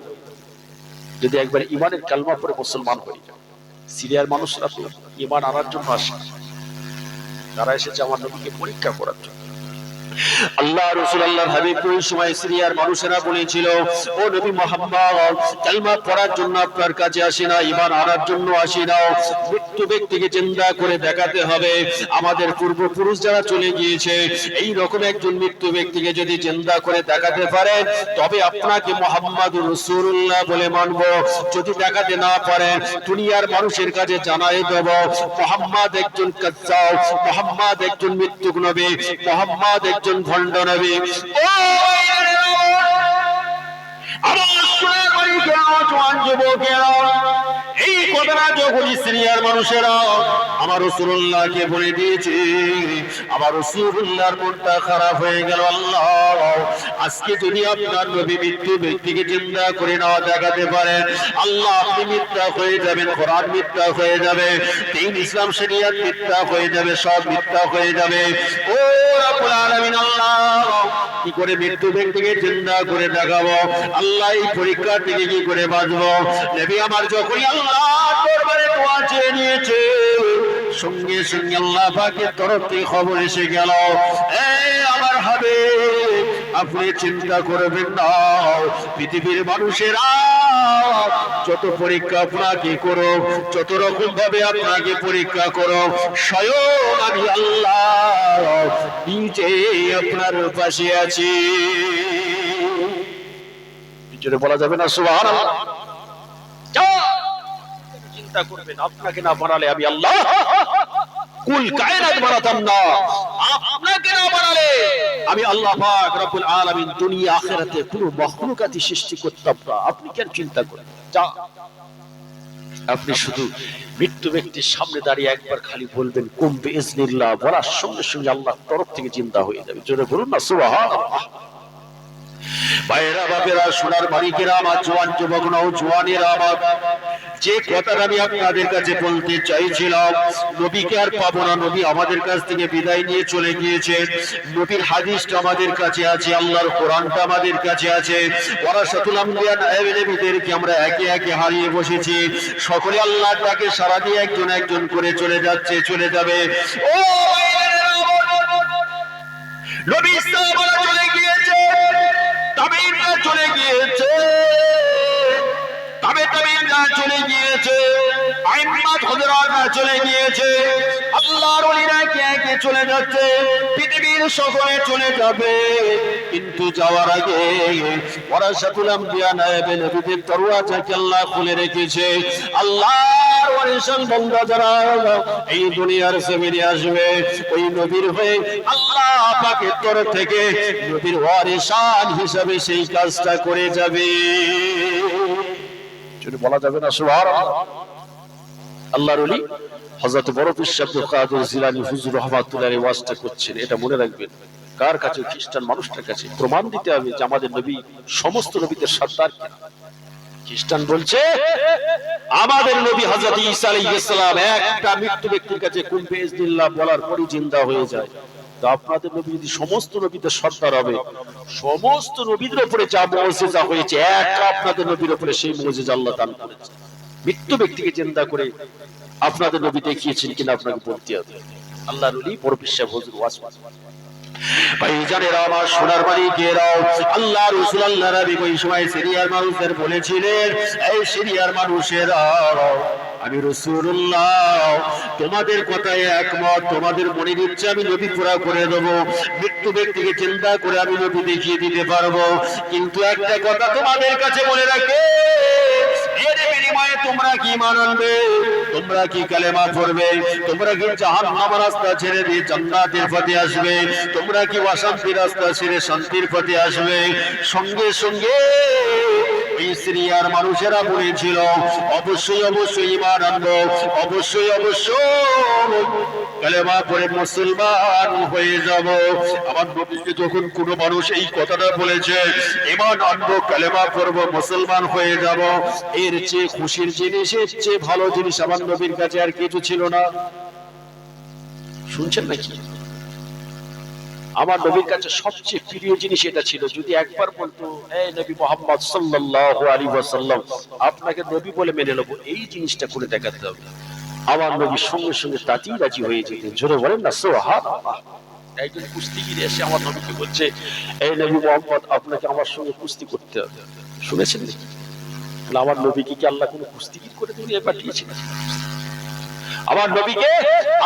যদি একবার ঈমানের কালেমা পড়ে মুসলমান হয়ে যায়। সিরিয়ার মানুষরা তো ঈমান আনার জন্য আসে, তারা এসেছে আমার নবীকে পরীক্ষা করার জন্য। আল্লাহ রাসূল আল্লাহর হাবিব ওই সময় সিরিয়ার মানুষেরা বলেছিল, ও নবী মুহাম্মদ, কালেমা পড়ার জন্য আপনার কাছে আসি না, ঈমান আনার জন্য আসি না, মৃত্যু ব্যক্তিকে জিন্দা করে দেখাতে হবে। আমাদের পূর্বপুরুষ যারা চলে গিয়েছে, এই রকম একজন মৃত্যু ব্যক্তিকে যদি জিন্দা করে দেখাতে পারেন, তবে আপনাকে মুহাম্মাদুর রাসূলুল্লাহ বলে মানব। যদি দেখাতে না পারেন, দুনিয়ার মানুষের কাছে জানাই দেব, মুহাম্মদ একজন কাজ্জাব, মুহাম্মদ একজন মৃত্যুক নবী, মুহাম্মদ একজন ভণ্ড নবী। ও আমার সোনার মানিকেরা, জওয়ান যুবকেরা, এই কথাটা যখন সিরিয়ার মানুষেরা আমার রাসূলুল্লাহকে বলে দিয়েছে, আমার রাসূলুল্লাহর মনটা খারাপ হয়ে গেল। আল্লাহ, আজকে যদি আপনার নবী মৃত্যু ব্যক্তিকে জিন্দা করে না দেখাতে পারেন, আল্লাহ আপনি মিথ্যা হয়ে যাবেন, কোরআন মিথ্যা হয়ে যাবে, দ্বীন ইসলাম শরিয়ত মিথ্যা হয়ে যাবে, সব মিথ্যা হয়ে যাবে। ও রব্বুল আলামিন, আল্লাহ কি করে মৃত্যু ব্যক্তিকে জিন্দা করে দেখাবো? আল্লাহ এই পরীক্ষা থেকে কি করে বাঁচবো? নবী আমার যখনই আল্লাহর দরবারে দোয়া চেয়ে নিয়েছে, সঙ্গে সঙ্গে আল্লাহ পাকের তরফ থেকে খবর এসে গেল, এই আমার হাবিব, আপনি চিন্তা করবেন না, পৃথিবীর মানুষেরা যত পরীক্ষা আপনাকে করো, যত রকম ভাবে আপনাকে পরীক্ষা করো, স্বয়ং আমি আল্লাহ নিজে আপনার পাশে আছি। যদি বলা যাবে না সুবহানাল্লাহ, চিন্তা করবেন, আপনাকে না বানালে আমি আল্লাহ কুল কায়নাত বানাতাম না, আপনাকে না বানালে আমি আল্লাহ পাক রব্বুল আলামিন দুনিয়া আখিরাতে কোনো মাখলুকাতি সৃষ্টি করতাম না। আপনি কেন চিন্তা করেন? যা, আপনি শুধু মৃত্যু ব্যক্তির সামনে দাঁড়িয়ে একবার খালি বলবেন কুম বিইজনিল্লাহ, বলার সঙ্গে সঙ্গে আল্লাহর তরফ থেকে চিন্তা হয়ে যাবে। জোরে বলুন না সুবহানাল্লাহ। ভাইয়েরা, বাপেরা, সোনার মালিকেরা, আমার জওয়ান যুবক নওজওয়ানেরা, আমার যে কথাটা আমি আপনাদের কাছে বলতে চাইছিলাম, নবীকে আর পাবো না, নবী আমাদের কাছ থেকে বিদায় নিয়ে চলে গিয়েছে। নবীর হাদিসটা আমাদের কাছে আছে, আল্লাহর কোরআনটা আমাদের কাছে আছে। ওয়ারাসাতুল আম্বিয়া, নবীদেরকে আমরা একে একে হারিয়ে বসেছি। সকলে আল্লাহর ডাকে সাড়া দিয়ে একজন একজন করে চলে যাচ্ছে, চলে যাবে। ও নবী সাহাবারা চলে গিয়েছে, তাবেঈনরা চলে গিয়েছে, তবে নবীরা চলে গিয়েছে, আইম্মাত হুজুরাতরা চলে গিয়েছে, আল্লাহর ওলিরা কে কে চলে যাচ্ছে, পৃথিবীর সকলে চলে যাবে, কিন্তু যাওয়ার আগে ওয়ারাসাতুল আম্বিয়া নায়েবে নবীদের দরওয়াজাকে আল্লাহ খুলে রেখেছে। আল্লাহর ওয়ারিসান বান্দা যারা এই দুনিয়ার জমিনে আসবে, ওই নবীর হয়ে আল্লাহ পাকের তরফ থেকে নবীর ওয়ারিসান হিসাবে সেই কাজটা করে যাবে। যদি বলা যাবে না সুবহানাল্লাহ। আল্লাহর ওলি হযরত বড় পীর আব্দুল কাদের জিলানী হুজুর রাহমাতুল্লাহি আলাইহি ওয়াজটা করছেন, এটা মনে রাখবেন। কার কাছে? খ্রিস্টান মানুষটার কাছে প্রমাণ দিতে হবে যে আমাদের নবী সমস্ত নবীদের সর্দার। খ্রিস্টান বলছে আমাদের নবী হযরত ঈসা আলাইহিস সালাম একটা মৃত্যু ব্যক্তির কাছে কুল বিইজনিল্লাহ বলার পরই জিন্দা হয়ে যায়। তো আপনাদের নবী যদি সমস্ত নবীদের সর্দার হবে, সমস্ত নবীদের উপরে যা মুজিজা হয়েছে একা আপনাদের নবীর উপরে সেই মুজিজা আল্লাহ দান করেছে। মৃত্যু ব্যক্তিকে জিন্দা করে আপনাদের নবী দেখিয়েছেন কিনা আপনাকে বলতে হবে। আল্লাহর ওলি বড় বিশ্বাস হুজুর ওয়াজ ভাইজানেরা আমার সোনার মালিকেরাও, আল্লাহ রাসূল আল্লাহ নবী ওই সময় সিরিয়ার মানুষদের বলেছিলেন, এই সিরিয়ার মানুষেরা আমি রাসূলুল্লাহ তোমাদের কথায় একমত, তোমাদের মনের ইচ্ছা আমি নবী পুরা করে দেব, মৃত্যু ব্যক্তিকে চিন্তা করে আমি নবী দেখিয়ে দিতে পারবো, কিন্তু একটা কথা তোমাদের কাছে বলে রাখে, এর বিনিময়ে তোমরা কি ঈমান আনবে, তোমরা কি কালেমা পড়বে, তোমরা কি জাহান্নামের রাস্তা ছেড়ে দিয়ে জান্নাতের পথে আসবে, তোমরা কি অশান্তির রাস্তা ছেড়ে শান্তির পথে আসবে। সঙ্গে সঙ্গে এই সিরিয়ার মানুষেরা বলেছিল অবশ্যই অবশ্যই ঈমান আনবো, অবশ্যই অবশ্যই কালেমা পড়ে মুসলমান হয়ে যাব। আমার নবীকে যখন কোনো মানুষ এই কথাটা বলেছে ঈমান আনবো, কালেমা পড়বো, মুসলমান হয়ে যাব, এর চেয়ে খুশির জিনিস, এর চেয়ে ভালো জিনিস আমার নবীর কাছে আর কিছু ছিল না। শুনছেন নাকি? আমার নবীর কাছে সবচেয়ে প্রিয় জিনিস এটা ছিল, যদি একবার বলতো এই নবী মুহাম্মদ সাল্লাল্লাহু আলাইহি ওয়াসাল্লাম আপনাকে নবী বলে মেনে নেব, এই জিনিসটা করে দেখাতে হবে, আমার নবী সঙ্গে সঙ্গে তাতেই রাজি হয়ে যেতেন। জোরে বলেন না সুবহানাল্লাহ। একজন কুস্তিগির এসে আমার নবীকে বলছে, এই নবী মুহাম্মদ আপনাকে আমার সঙ্গে কুস্তি করতে হবে। শুনেছেন নাকি? আমার নবীকে কি আল্লাহ কোনো কুস্তিগির করে দুনিয়ায় পাঠিয়েছিলেন? আমার নবীকে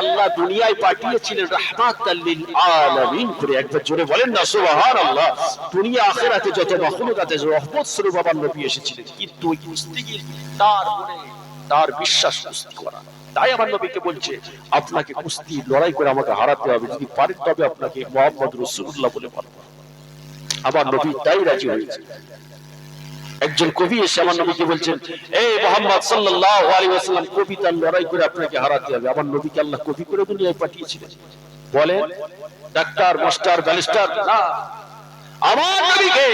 আল্লাহ দুনিয়ায় পাঠিয়েছিলেন রাহমাতাল লিল আলামিন করে। একবার জোরে বলেন না সুবহানাল্লাহ। দুনিয়া আখিরাতে যত মাখলুক আছে রহমত স্বরূপ আমার নবী এসেছিলেন, কিন্তু ওই কুস্তিগির তার মনে তার বিশ্বাস কুস্তি করা। তাই আমার নবীকে বলছে আপনাকে কুস্তি লড়াই করে আমাকে হারাতে হবে, যদি পারেন তবে আপনাকে মুহাম্মদ রাসূলুল্লাহ বলে বলবো। আমার নবী তাই রাজি হয়েছে। একজন কবি এসে আমার নবীকে বলছেন, এই মুহাম্মদ সাল্লাল্লাহু আলাইহি ওয়াসাল্লাম কবিতার লড়াই করে আপনাকে হারাতে হবে। আমার নবীকে আল্লাহ কবি করে দুনিয়ায় পাঠিয়েছিলেন? বলেন ডাক্তার, মাস্টার, ব্যারিস্টার না, আমার নবীকে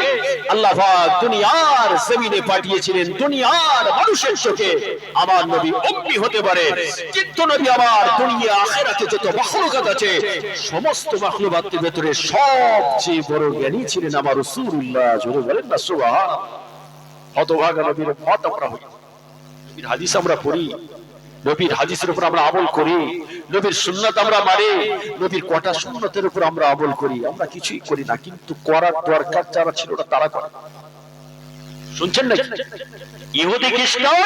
আল্লাহ পাক দুনিয়ার জমিনে পাঠিয়েছিলেন দুনিয়ার মানুষের চোখে। আমার নবী উম্মি হতে পারে, কিন্তু নবী আমার দুনিয়া আখিরাতে যত মাখলুকাত আছে সমস্ত মাখলুকাতের ভিতরে সবচেয়ে বড় জ্ঞানী ছিলেন আমার রাসূলুল্লাহ। জোরে বলেন না সুবহানাল্লাহ। হতভাগা নবীর উম্মত আমরা হই, নবীর হাদিস আমরা পড়ি, নবীর হাদিসের উপর আমরা আমল করি, নবীর সুন্নাত আমরা মানি, নবীর কটা সুন্নতের উপর আমরা আমল করি। আমরা কিছুই করি না, কিন্তু করার দরকার যারা ছিল না তারা করে। শুনছেন নাকি? ইহুদি খ্রিস্টান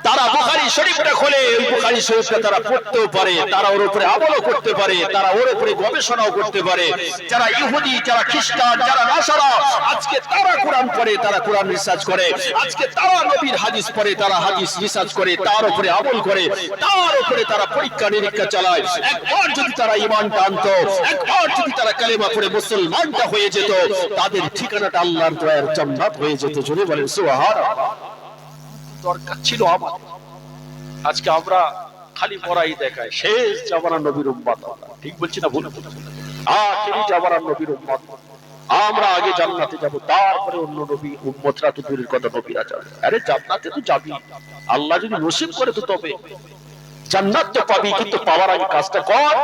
তারা বুখারী শরীফটা খোলে, ওই বুখারী শরীফটা তারা পড়তেও পারে, তারা ওর উপরে আমলও করতে পারে, তারা ওর উপরে গবেষণাও করতে পারে। যারা ইহুদি, যারা খ্রিস্টান, যারা নাসারা, আজকে তারা কোরআন পড়ে, তারা কোরআন রিসার্চ করে, আজকে তারা নবীর হাদিস পড়ে, তারা হাদিস রিসার্চ করে, তার উপরে আমল করে, তার উপরে তারা পরীক্ষা নিরীক্ষা চালায়। একবার যদি তারা ঈমানটা আনতো, একবার যদি তারা কালেমা পড়ে মুসলমানটা হয়ে যেত, তাদের ঠিকানাটা আল্লাহর দয়ার জান্নাত হয়ে যেত। জোরে বলেন সুবহানাল্লাহ। দরকার ছিল আমার। আজকে আমরা খালি পড়াই দেখায়, শেষ জামানার নবীর উম্মত। ঠিক বলছি না ভুল? আখেরি জামানার নবীর উম্মত আমরা। আগে জান্নাতে যাব, তারপরে অন্য নবী উম্মতরা তো দূরের কথা, নবীরা যাবে। আরে জান্নাতে তো যাবি, আল্লাহ যদি নসিব করে তো তবে জান্নাত তো পাবি, কিন্তু পাওয়ার আগে কাজটা কর।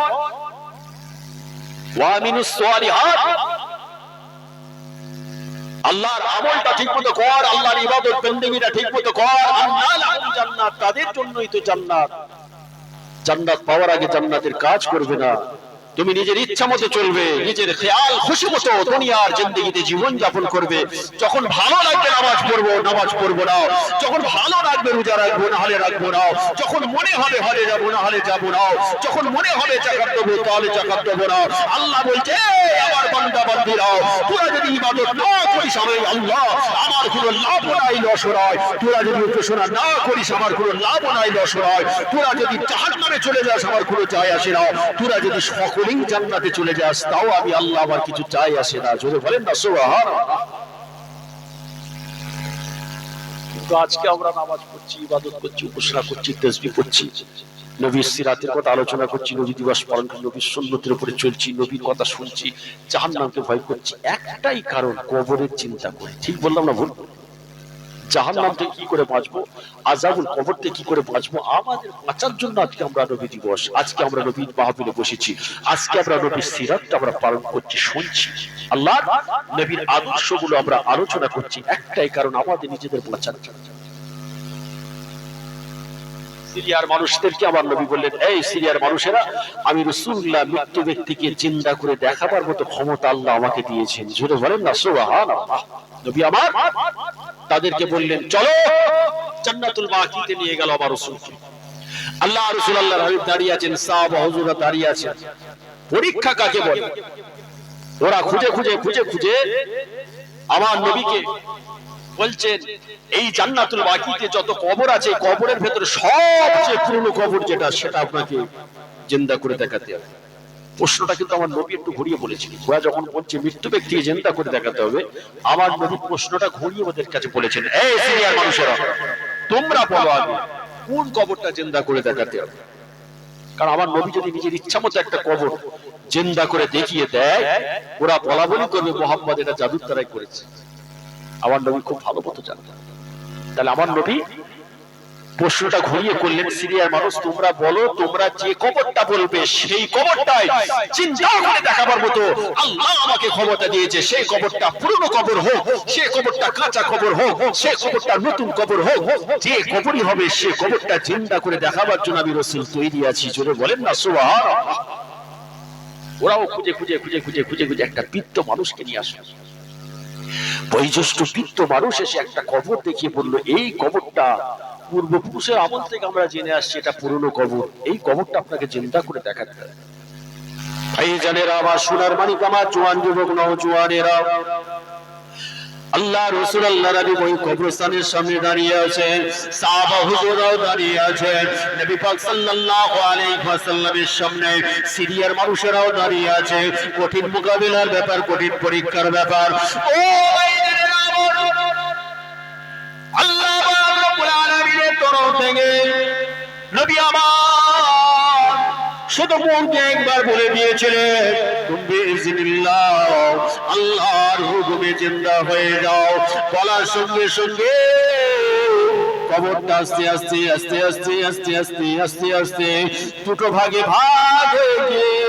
ওয়া আমিনুস সালিহাত, আল্লাহর আমলটা ঠিকমতো কর, আল্লাহর ইবাদত বন্দেগীটা ঠিকমতো কর। আল্লাহ লাহুল জান্নাত, তাদের জন্যই তো জান্নাত। জান্নাত পাওয়ার আগে জান্নাতের কাজ করবে না, তুমি নিজের ইচ্ছা মতো চলবে, নিজের খেয়াল খুশি মতো দুনিয়ার জিন্দেগিতে জীবন যাপন করবে। যখন ভালো লাগবে নামাজ পড়বো না, যখন ভালো লাগবে রোজা রাখবো না হলে রাখবো না, যখন মনে হবে হলে যাবো না হলে যাবো না, যখন মনে হবে জাকাত দেবো তাহলে জাকাত দেবো না। আল্লাহ বলছে আমার বান্দা বান্দীরা, তোরা যদি ইবাদত না করিস আমি আল্লাহ আমার কোনো লাভ নাই লস নয়, তোরা যদি উপাসনা না করিস আমার কোনো লাভ নাই লস নয়, তোরা যদি জাহান্নামে চলে যাস আমার কোনো যায় আসে না, তোরা যদি সকলেই জান্নাতে চলে যাস তাও আমি আল্লাহ আমার কিছু যায় আসে না। জোরে বলেন না সুবহানাল্লাহ। কিন্তু আজকে আমরা নামাজ পড়ছি, ইবাদত করছি, উপাসনা করছি, তাসবিহ করছি, নবীর সিরাতের কথা আলোচনা করছি, নবী দিবস পালন করছি, নবীর সুন্নতের উপরে চলছি, নবীর কথা শুনছি, জাহান্নামকে ভয় করছি, একটাই কারণ কবরের চিন্তা করে। ঠিক বললাম না ভুল? জাহান্নাম থেকে কি করে বাঁচবো, আযাবুল কবর থেকে কি করে বাঁচবো, আমাদের বাঁচার জন্য আজকে আমরা নবী দিবস, আজকে আমরা নবীর মাহফিলে বসেছি, আজকে আমরা নবীর সিরাতটা আমরা পালন করছি, শুনছি, আল্লাহ নবীর আদর্শগুলো আমরা আলোচনা করছি, একটাই কারণ আমাদের নিজেদের বাঁচার জন্য। সিরিয়ার মানুষদেরকে আমার নবী বললেন, এই সিরিয়ার মানুষেরা, আমি রাসূলুল্লাহ মৃত্যু ব্যক্তিকে জিন্দা করে দেখাবার মতো ক্ষমতা আল্লাহ আমাকে দিয়েছেন। জোরে বলেন না সুবহানাল্লাহ। নবী আমার তাদেরকে বললেন, চলো জান্নাতুল বাকিতে নিয়ে গেল আমার রাসূলকে। আল্লাহ রাসূল আল্লাহর হাবিব দাঁড়িয়ে আছেন, সাহাবা হুজুররা দাঁড়িয়ে আছেন। পরীক্ষা কাকে বলে? ওরা খুঁজে খুঁজে আমার নবীকে বলছেন, এই জান্নাতুল বাকিতে যত কবর আছে কবরের ভেতরে সবচেয়ে পুরনো কবর যেটা, সেটা আপনাকে জিন্দা করে দেখাতে হবে। প্রশ্নটা কিন্তু আমার নবী একটু ঘুরিয়ে বলেছেন। ওরা যখন বলছে মৃত্যু ব্যক্তিকে জিন্দা করে দেখাতে হবে, আমার নবী প্রশ্নটা ঘুরিয়ে ওদের কাছে বলেছেন, এই সিরিয়ার মানুষেরা তোমরা বলো আগে কোন কবরটা জিন্দা করে দেখাতে হবে। কারণ আমার নবী যদি নিজের ইচ্ছা মতো একটা কবর জিন্দা করে দেখিয়ে দেয়, ওরা বলা বলি করবে মুহাম্মদ এটা জাদুর দ্বারাই করেছে। আমার নবী খুব ভালো মতো জানতেন। তাহলে আমার নবী প্রশ্নটা ঘুরিয়ে করলেন, সিরিয়ার মানুষ তোমরা বলো, তোমরা যে কবরটা বলবে সেই কবরটাই চিন্তা করে দেখাবার মতো আল্লাহ আমাকে ক্ষমতা দিয়েছে। সেই কবরটা পুরনো কবর হোক, সেই কবরটা কাঁচা কবর হোক, সেই কবরটা নতুন কবর হোক, যে কবরই হবে সে কবরটা চিন্তা করে দেখাবার জন্য আমি রাসূল তৈরি আছি। জোরে বলেন না সুবহানাল্লাহ। ওরাও খুঁজে একটা বৃদ্ধ মানুষকে নিয়ে আসলো। বয়োজ্যেষ্ঠ বৃদ্ধ মানুষ এসে একটা কবর দেখিয়ে বলল, এই কবরটা পূর্বপুরুষের আমল থেকে আমরা জেনে আসছি, এটা পুরনো কবর, এই কবরটা আপনাকে জিন্দা করে দেখাতে হবে। ভাইজানেরা আমার, সোনার মানিক আমার, জওয়ান যুবক নওজওয়ানেরা, আল্লাহ রাসূল আল্লাহর হাবিব ওই কবরস্থানের সামনে দাঁড়িয়ে আছেন, সাহাবা হুজুররাও দাঁড়িয়ে আছেন, নবী পাক সাল্লাল্লাহু আলাইহি ওয়াসাল্লামের সামনে সিরিয়ার মানুষেরাও দাঁড়িয়ে আছে। কঠিন মোকাবিলার ব্যাপার, কঠিন পরীক্ষার ব্যাপার। ও ভাইজানেরা আমার, আল্লাহ রাব্বুল আলামিনের তরফ থেকে নবী আমার শুধু মুখে একবার বলে দিয়েছিলেন, তুমি ইজনিল্লাহ আল্লাহর হুকুমে জিন্দা হয়ে যাও। বলার সঙ্গে সঙ্গে কবরটা আস্তে আস্তে আস্তে আস্তে আস্তে আস্তে আস্তে আস্তে দুটো ভাগে ভাগ হয়ে গিয়ে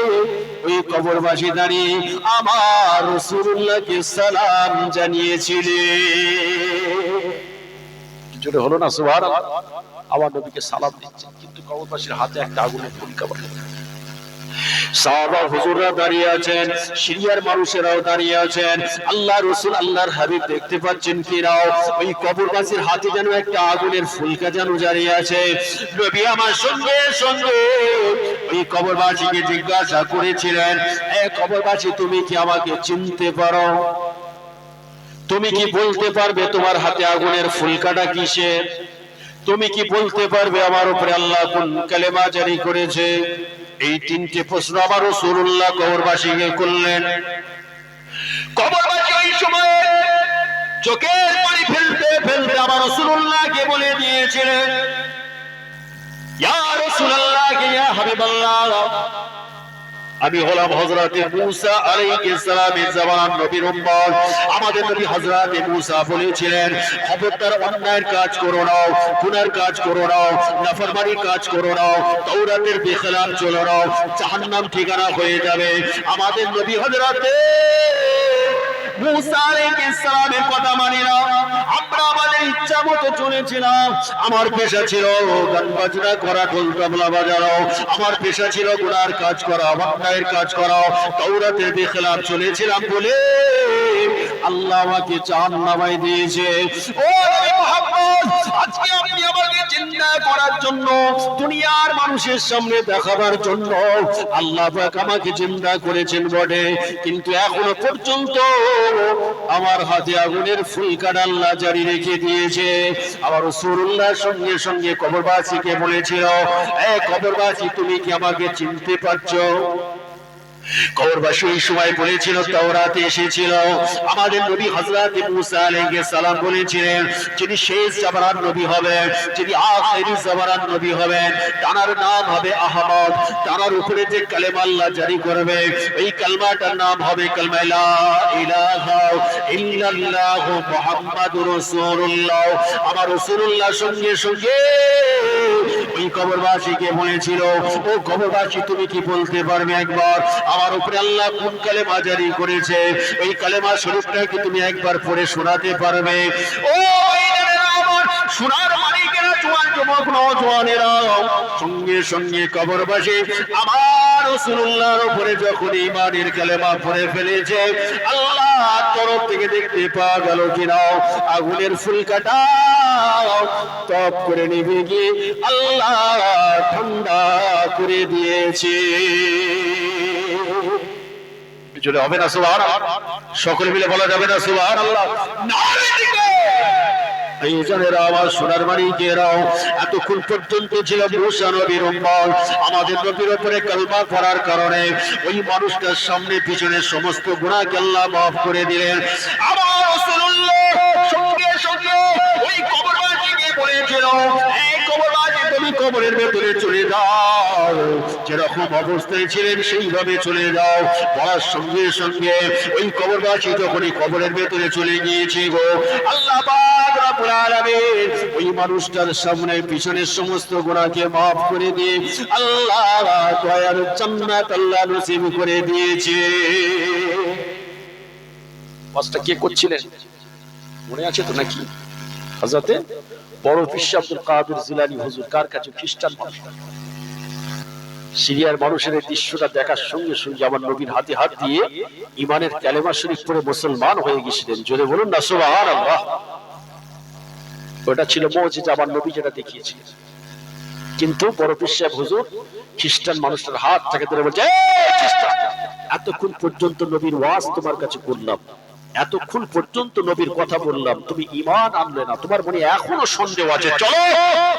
ওই কবরবাসী দাঁড়িয়ে আমার রাসূলুল্লাহকে সালাম জানিয়েছিলেন। জোরে হলো না সুবহানাল্লাহ। আমার নবীকে সালাম দিচ্ছেন, কিন্তু কবরবাসীর হাতে একটা আগুনের ফুলকা বাঁধা। সাহাবা হুজুররা দাঁড়িয়ে আছেন, সিরিয়ার মানুষেরাও দাঁড়িয়ে আছেন। আল্লাহ রাসূল আল্লাহর হাবিব দেখতে পাচ্ছেন কিরাও ওই কবরবাসীর হাতে যেন একটা আগুনের ফুলকা যেন জ্বালিয়ে আছে। নবী আমার সঙ্গে সঙ্গে ওই কবরবাসীকে জিজ্ঞাসা করেছিলেন, এ কবরবাসী, তুমি কি আমাকে চিনতে পারো? তুমি কি বলতে পারবে তোমার হাতে আগুনের ফুলকাটা কিসের? তুমি কি বলতে পারবে আমার উপরে আল্লাহ কোন কালেমা জারি করেছে? এই তিনটে প্রশ্ন আমার রাসূলুল্লাহ কবরবাসীকে করলেন। কবরবাসী ওই সময় চোখের পানি ফেলতে ফেলতে আমার রাসূলুল্লাহকে বলে দিয়েছিলেন, ইয়া রাসূলুল্লাহ, ইয়া হাবিবাল্লাহ, আমি হলাম হযরতে মূসা আলাইহিস সালামের জামানার নবীর উম্মত। আমাদের নবী হযরতে মূসা বলেছিলেন, খবরদার অন্যায়ের কাজ করো না, গুনার কাজ করো না, নাফরমানির কাজ করো না, তাওরাতের বিখলাফ চলো না, জাহান্নাম ঠিকানা হয়ে যাবে। আমাদের নবী হযরতে মূসা আলাইহিস সালামের কথা মানি না, আমরা আমাদের ইচ্ছা মতো চলেছিলাম। আমার পেশা ছিল গান বাজনা করা, ঢোল তবলা বাজানো। আমার পেশা ছিল গুনার কাজ করা, অন্যায়ের কাজ করা। তাওরাতের বিখলাফ চলেছিলাম বলে আল্লাহ আমাকে জাহান্নামে দিয়েছে। ও নবী মুহাম্মদ, আজকে আপনি আমাকে চিন্তা করার জন্য, দুনিয়ার মানুষের সামনে দেখাবার জন্য আল্লাহ পাক আমাকে চিন্তা করেছেন বটে, কিন্তু এখনো পর্যন্ত আমার হাতে আগুনের ফুলকাটা আল্লাহ জারি রেখে দিয়েছে। আমার রাসূলুল্লাহ সঙ্গে সঙ্গে কবরবাসীকে বলেছিল, এ কবরবাসী, তুমি কি আমাকে চিনতে পারছো? কবরবাসী এই সময় বলেছিল, তাওরাতে এসেছিল আমাদের নবী হযরত মুসা আলাইহিস সালাম বলেছিলেন, যিনি শেষ জামানার নবী হবেন, যিনি আখিরি জামানার নবী হবেন, তার নাম হবে আহমদ। তার উপরে যে কালেমা আল্লাহ জারি করবে, এই কালেমাটার নাম হবে কালেমা লা ইলাহা ইল্লাল্লাহ মুহাম্মাদুর রাসূলুল্লাহ। আমার রাসূলুল্লাহ সঙ্গে সঙ্গে ওই কবরবাসীকে বলেছিল, ও কবরবাসী, তুমি কি বলতে পারবে একবার আমার উপরে আল্লাহ কোন কালেমা জারি করেছে? এই কালেমা শরীফটা কি তুমি একবার পড়ে শোনাতে পারবে? ও আমার সোনার মালিকেরা, জওয়ান যুবক নওজওয়ানেরা, সঙ্গে সঙ্গে কবরবাসী আমার রাসূলুল্লাহর উপরে যখন ঈমানের কালেমা পড়ে ফেলেছে, আল্লাহর তরফ থেকে দেখতে পাওয়া গেল কিনা আগুনের ফুলকাটা তপ করে নিভে গিয়ে আল্লাহ ঠান্ডা করে দিয়েছে। জোরে হবে না সুবহানাল্লাহ? সকলে মিলে বলা যাবে না সুবহানাল্লাহ? নারে দিকে এই জনের আওয়াজ সোনার মানিকেরাও, এতক্ষণ পর্যন্ত ছিল মুসা নবীর উম্মত। আমাদের নবীর উপরে কালেমা পড়ার কারণে ওই মানুষটার সামনে পিছনে সমস্ত গুনাহকে আল্লাহ মাফ করে দিলেন। আমার রাসূলুল্লাহ সঙ্গে সঙ্গে ওই কবরবাসীকে বলেছিল, এই কবরবাসী, তুমি কবরের ভেতরে চলে যাও, যেরকম অবস্থায় ছিলেন সেইভাবে চলে যাও। বলার সঙ্গে সঙ্গে ওই কবরবাসী যখনই কবরের ভেতরে চলে গিয়েছে গো, আল্লাহ পাক রব্বুল আলামিন ওই মানুষটার সামনে পিছনের সমস্ত গুনাহকে মাফ করে দিয়ে আল্লাহ দয়ার জান্নাত আল্লাহ নসিব করে দিয়েছে। ওয়াজটা কে করছিলেন মনে আছে তো নাকি? হযরতে বড় পীর আব্দুল কাদের জিলানী হুজুর। কার কাছে? খ্রিস্টান মানুষ। সিরিয়ার মানুষের এই দৃশ্যটা দেখার সঙ্গে সঙ্গে আমার নবীর হাতে হাত দিয়ে ঈমানের কালেমা শরীফ পড়ে মুসলমান হয়ে গেছিলেন। জোরে বলুন না সুবহানাল্লাহ। ওটা ছিল মুজিজা, আমার নবী যেটা দেখিয়েছিলেন। কিন্তু বড় পীর সাহেব হুজুর খ্রিস্টান মানুষের হাত থেকে ধরে বলছে, এতক্ষণ পর্যন্ত নবীর ওয়াজ তোমার কাছে করলাম, এতক্ষণ পর্যন্ত নবীর কথা বললাম, তুমি ঈমান আনলে না, তোমার মনে এখনো সন্দেহ আছে। চলো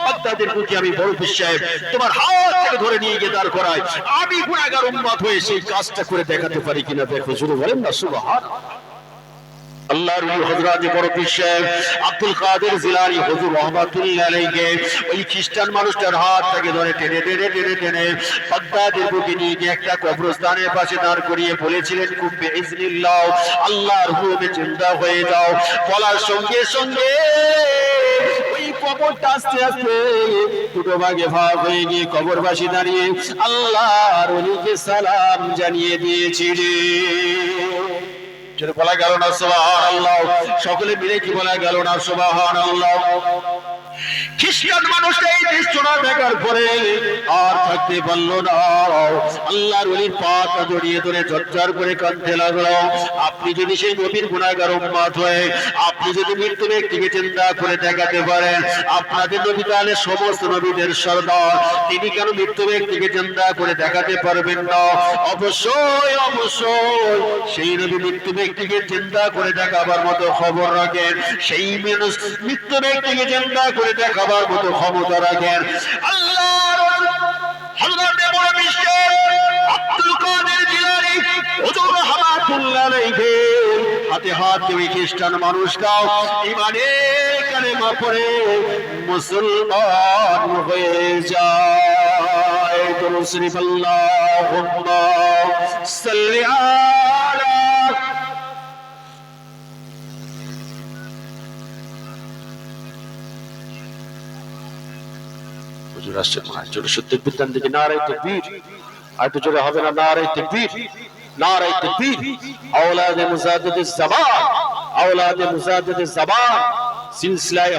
বাগদাদের বুকে আমি বড় পীর সাহেব তোমার হাত থেকে ধরে নিয়ে গিয়ে দাঁড় করাই, আমি গুনাহগার উম্মত হয়ে সেই কাজটা করে দেখাতে পারি কিনা দেখো। জোরে বলেন না সুবহানাল্লাহ। আল্লাহর ওলি হযরত বড় পীর সাহেব আব্দুল কাদের জিলানী হুজুর রাহমাতুল্লাহ আলাইহি ওই খ্রিস্টান মানুষটার হাত থেকে ধরে টেনে টেনে টেনে টেনে বাগদাদের বুকে নিয়ে গিয়ে একটা কবরস্থানের পাশে দাঁড় করিয়ে বলেছিলেন, কুম বিইজনিল্লাহ, আল্লাহর হুকুমে জিন্দা হয়ে যাও। বলার সঙ্গে সঙ্গে ওই কবরটা আস্তে আস্তে দুটো ভাগে ভাগ হয়ে গিয়ে কবরবাসী দাঁড়িয়ে আল্লাহর ওলিকে সালাম জানিয়ে দিয়েছিলেন। বলা গেল না সুবহানাল্লাহ? সকলে মিলে কি বলা গেল না সুবহানাল্লাহ? খ্রিস্টান মানুষটা এই দৃশ্যটা দেখার পরে আর থাকতে পারলো না। আল্লাহর ওলির পাটা জড়িয়ে ধরে ঝরঝর করে কাঁদতে লাগলো। আপনি যদি সেই নবীর গুনাহগার উম্মত হয়ে আপনি যদি মৃত্যু ব্যক্তিকে চিন্তা করে দেখাতে পারেন, আপনাদের নবী তাহলে সমস্ত নবীদের সরদার, তিনি কেন মৃত্যু ব্যক্তিকে চিন্তা করে দেখাতে পারবেন না? অবশ্যই অবশ্যই সেই নবী মৃত্যু ব্যক্তিকে চিন্তা করে দেখাবার মতো খবর রাখেন, সেই মানুষ মৃত্যু ব্যক্তিকে চিন্তা করে দেখাবার মতো ক্ষমতা রাখেন। আল্লাহর হযরত বড় পীর আব্দুল কাদের জিলানী হুজুর রাহমাতুল্লাহ আলাইহি হাতে হাত দিয়ে খ্রিস্টান মানুষটাও ঈমানের কালেমা পড়ে মুসলমান হয়ে যায়। দুরূদ শরীফ আল্লাহুম্মা সাল্লি আলা হুজুর আসছেন মনে হয়। জোরে সত্যি বিদ্যান দিকে নারায়ে তাকবীর। আর তো জোরে হবে না নারায়ে তাকবীর, নারায়ে তাকবীর। আওলাদে মুজাদ্দিদিস জামান, আওলাদে মুজাদ্দিদিস জামান সিলসিলায়ে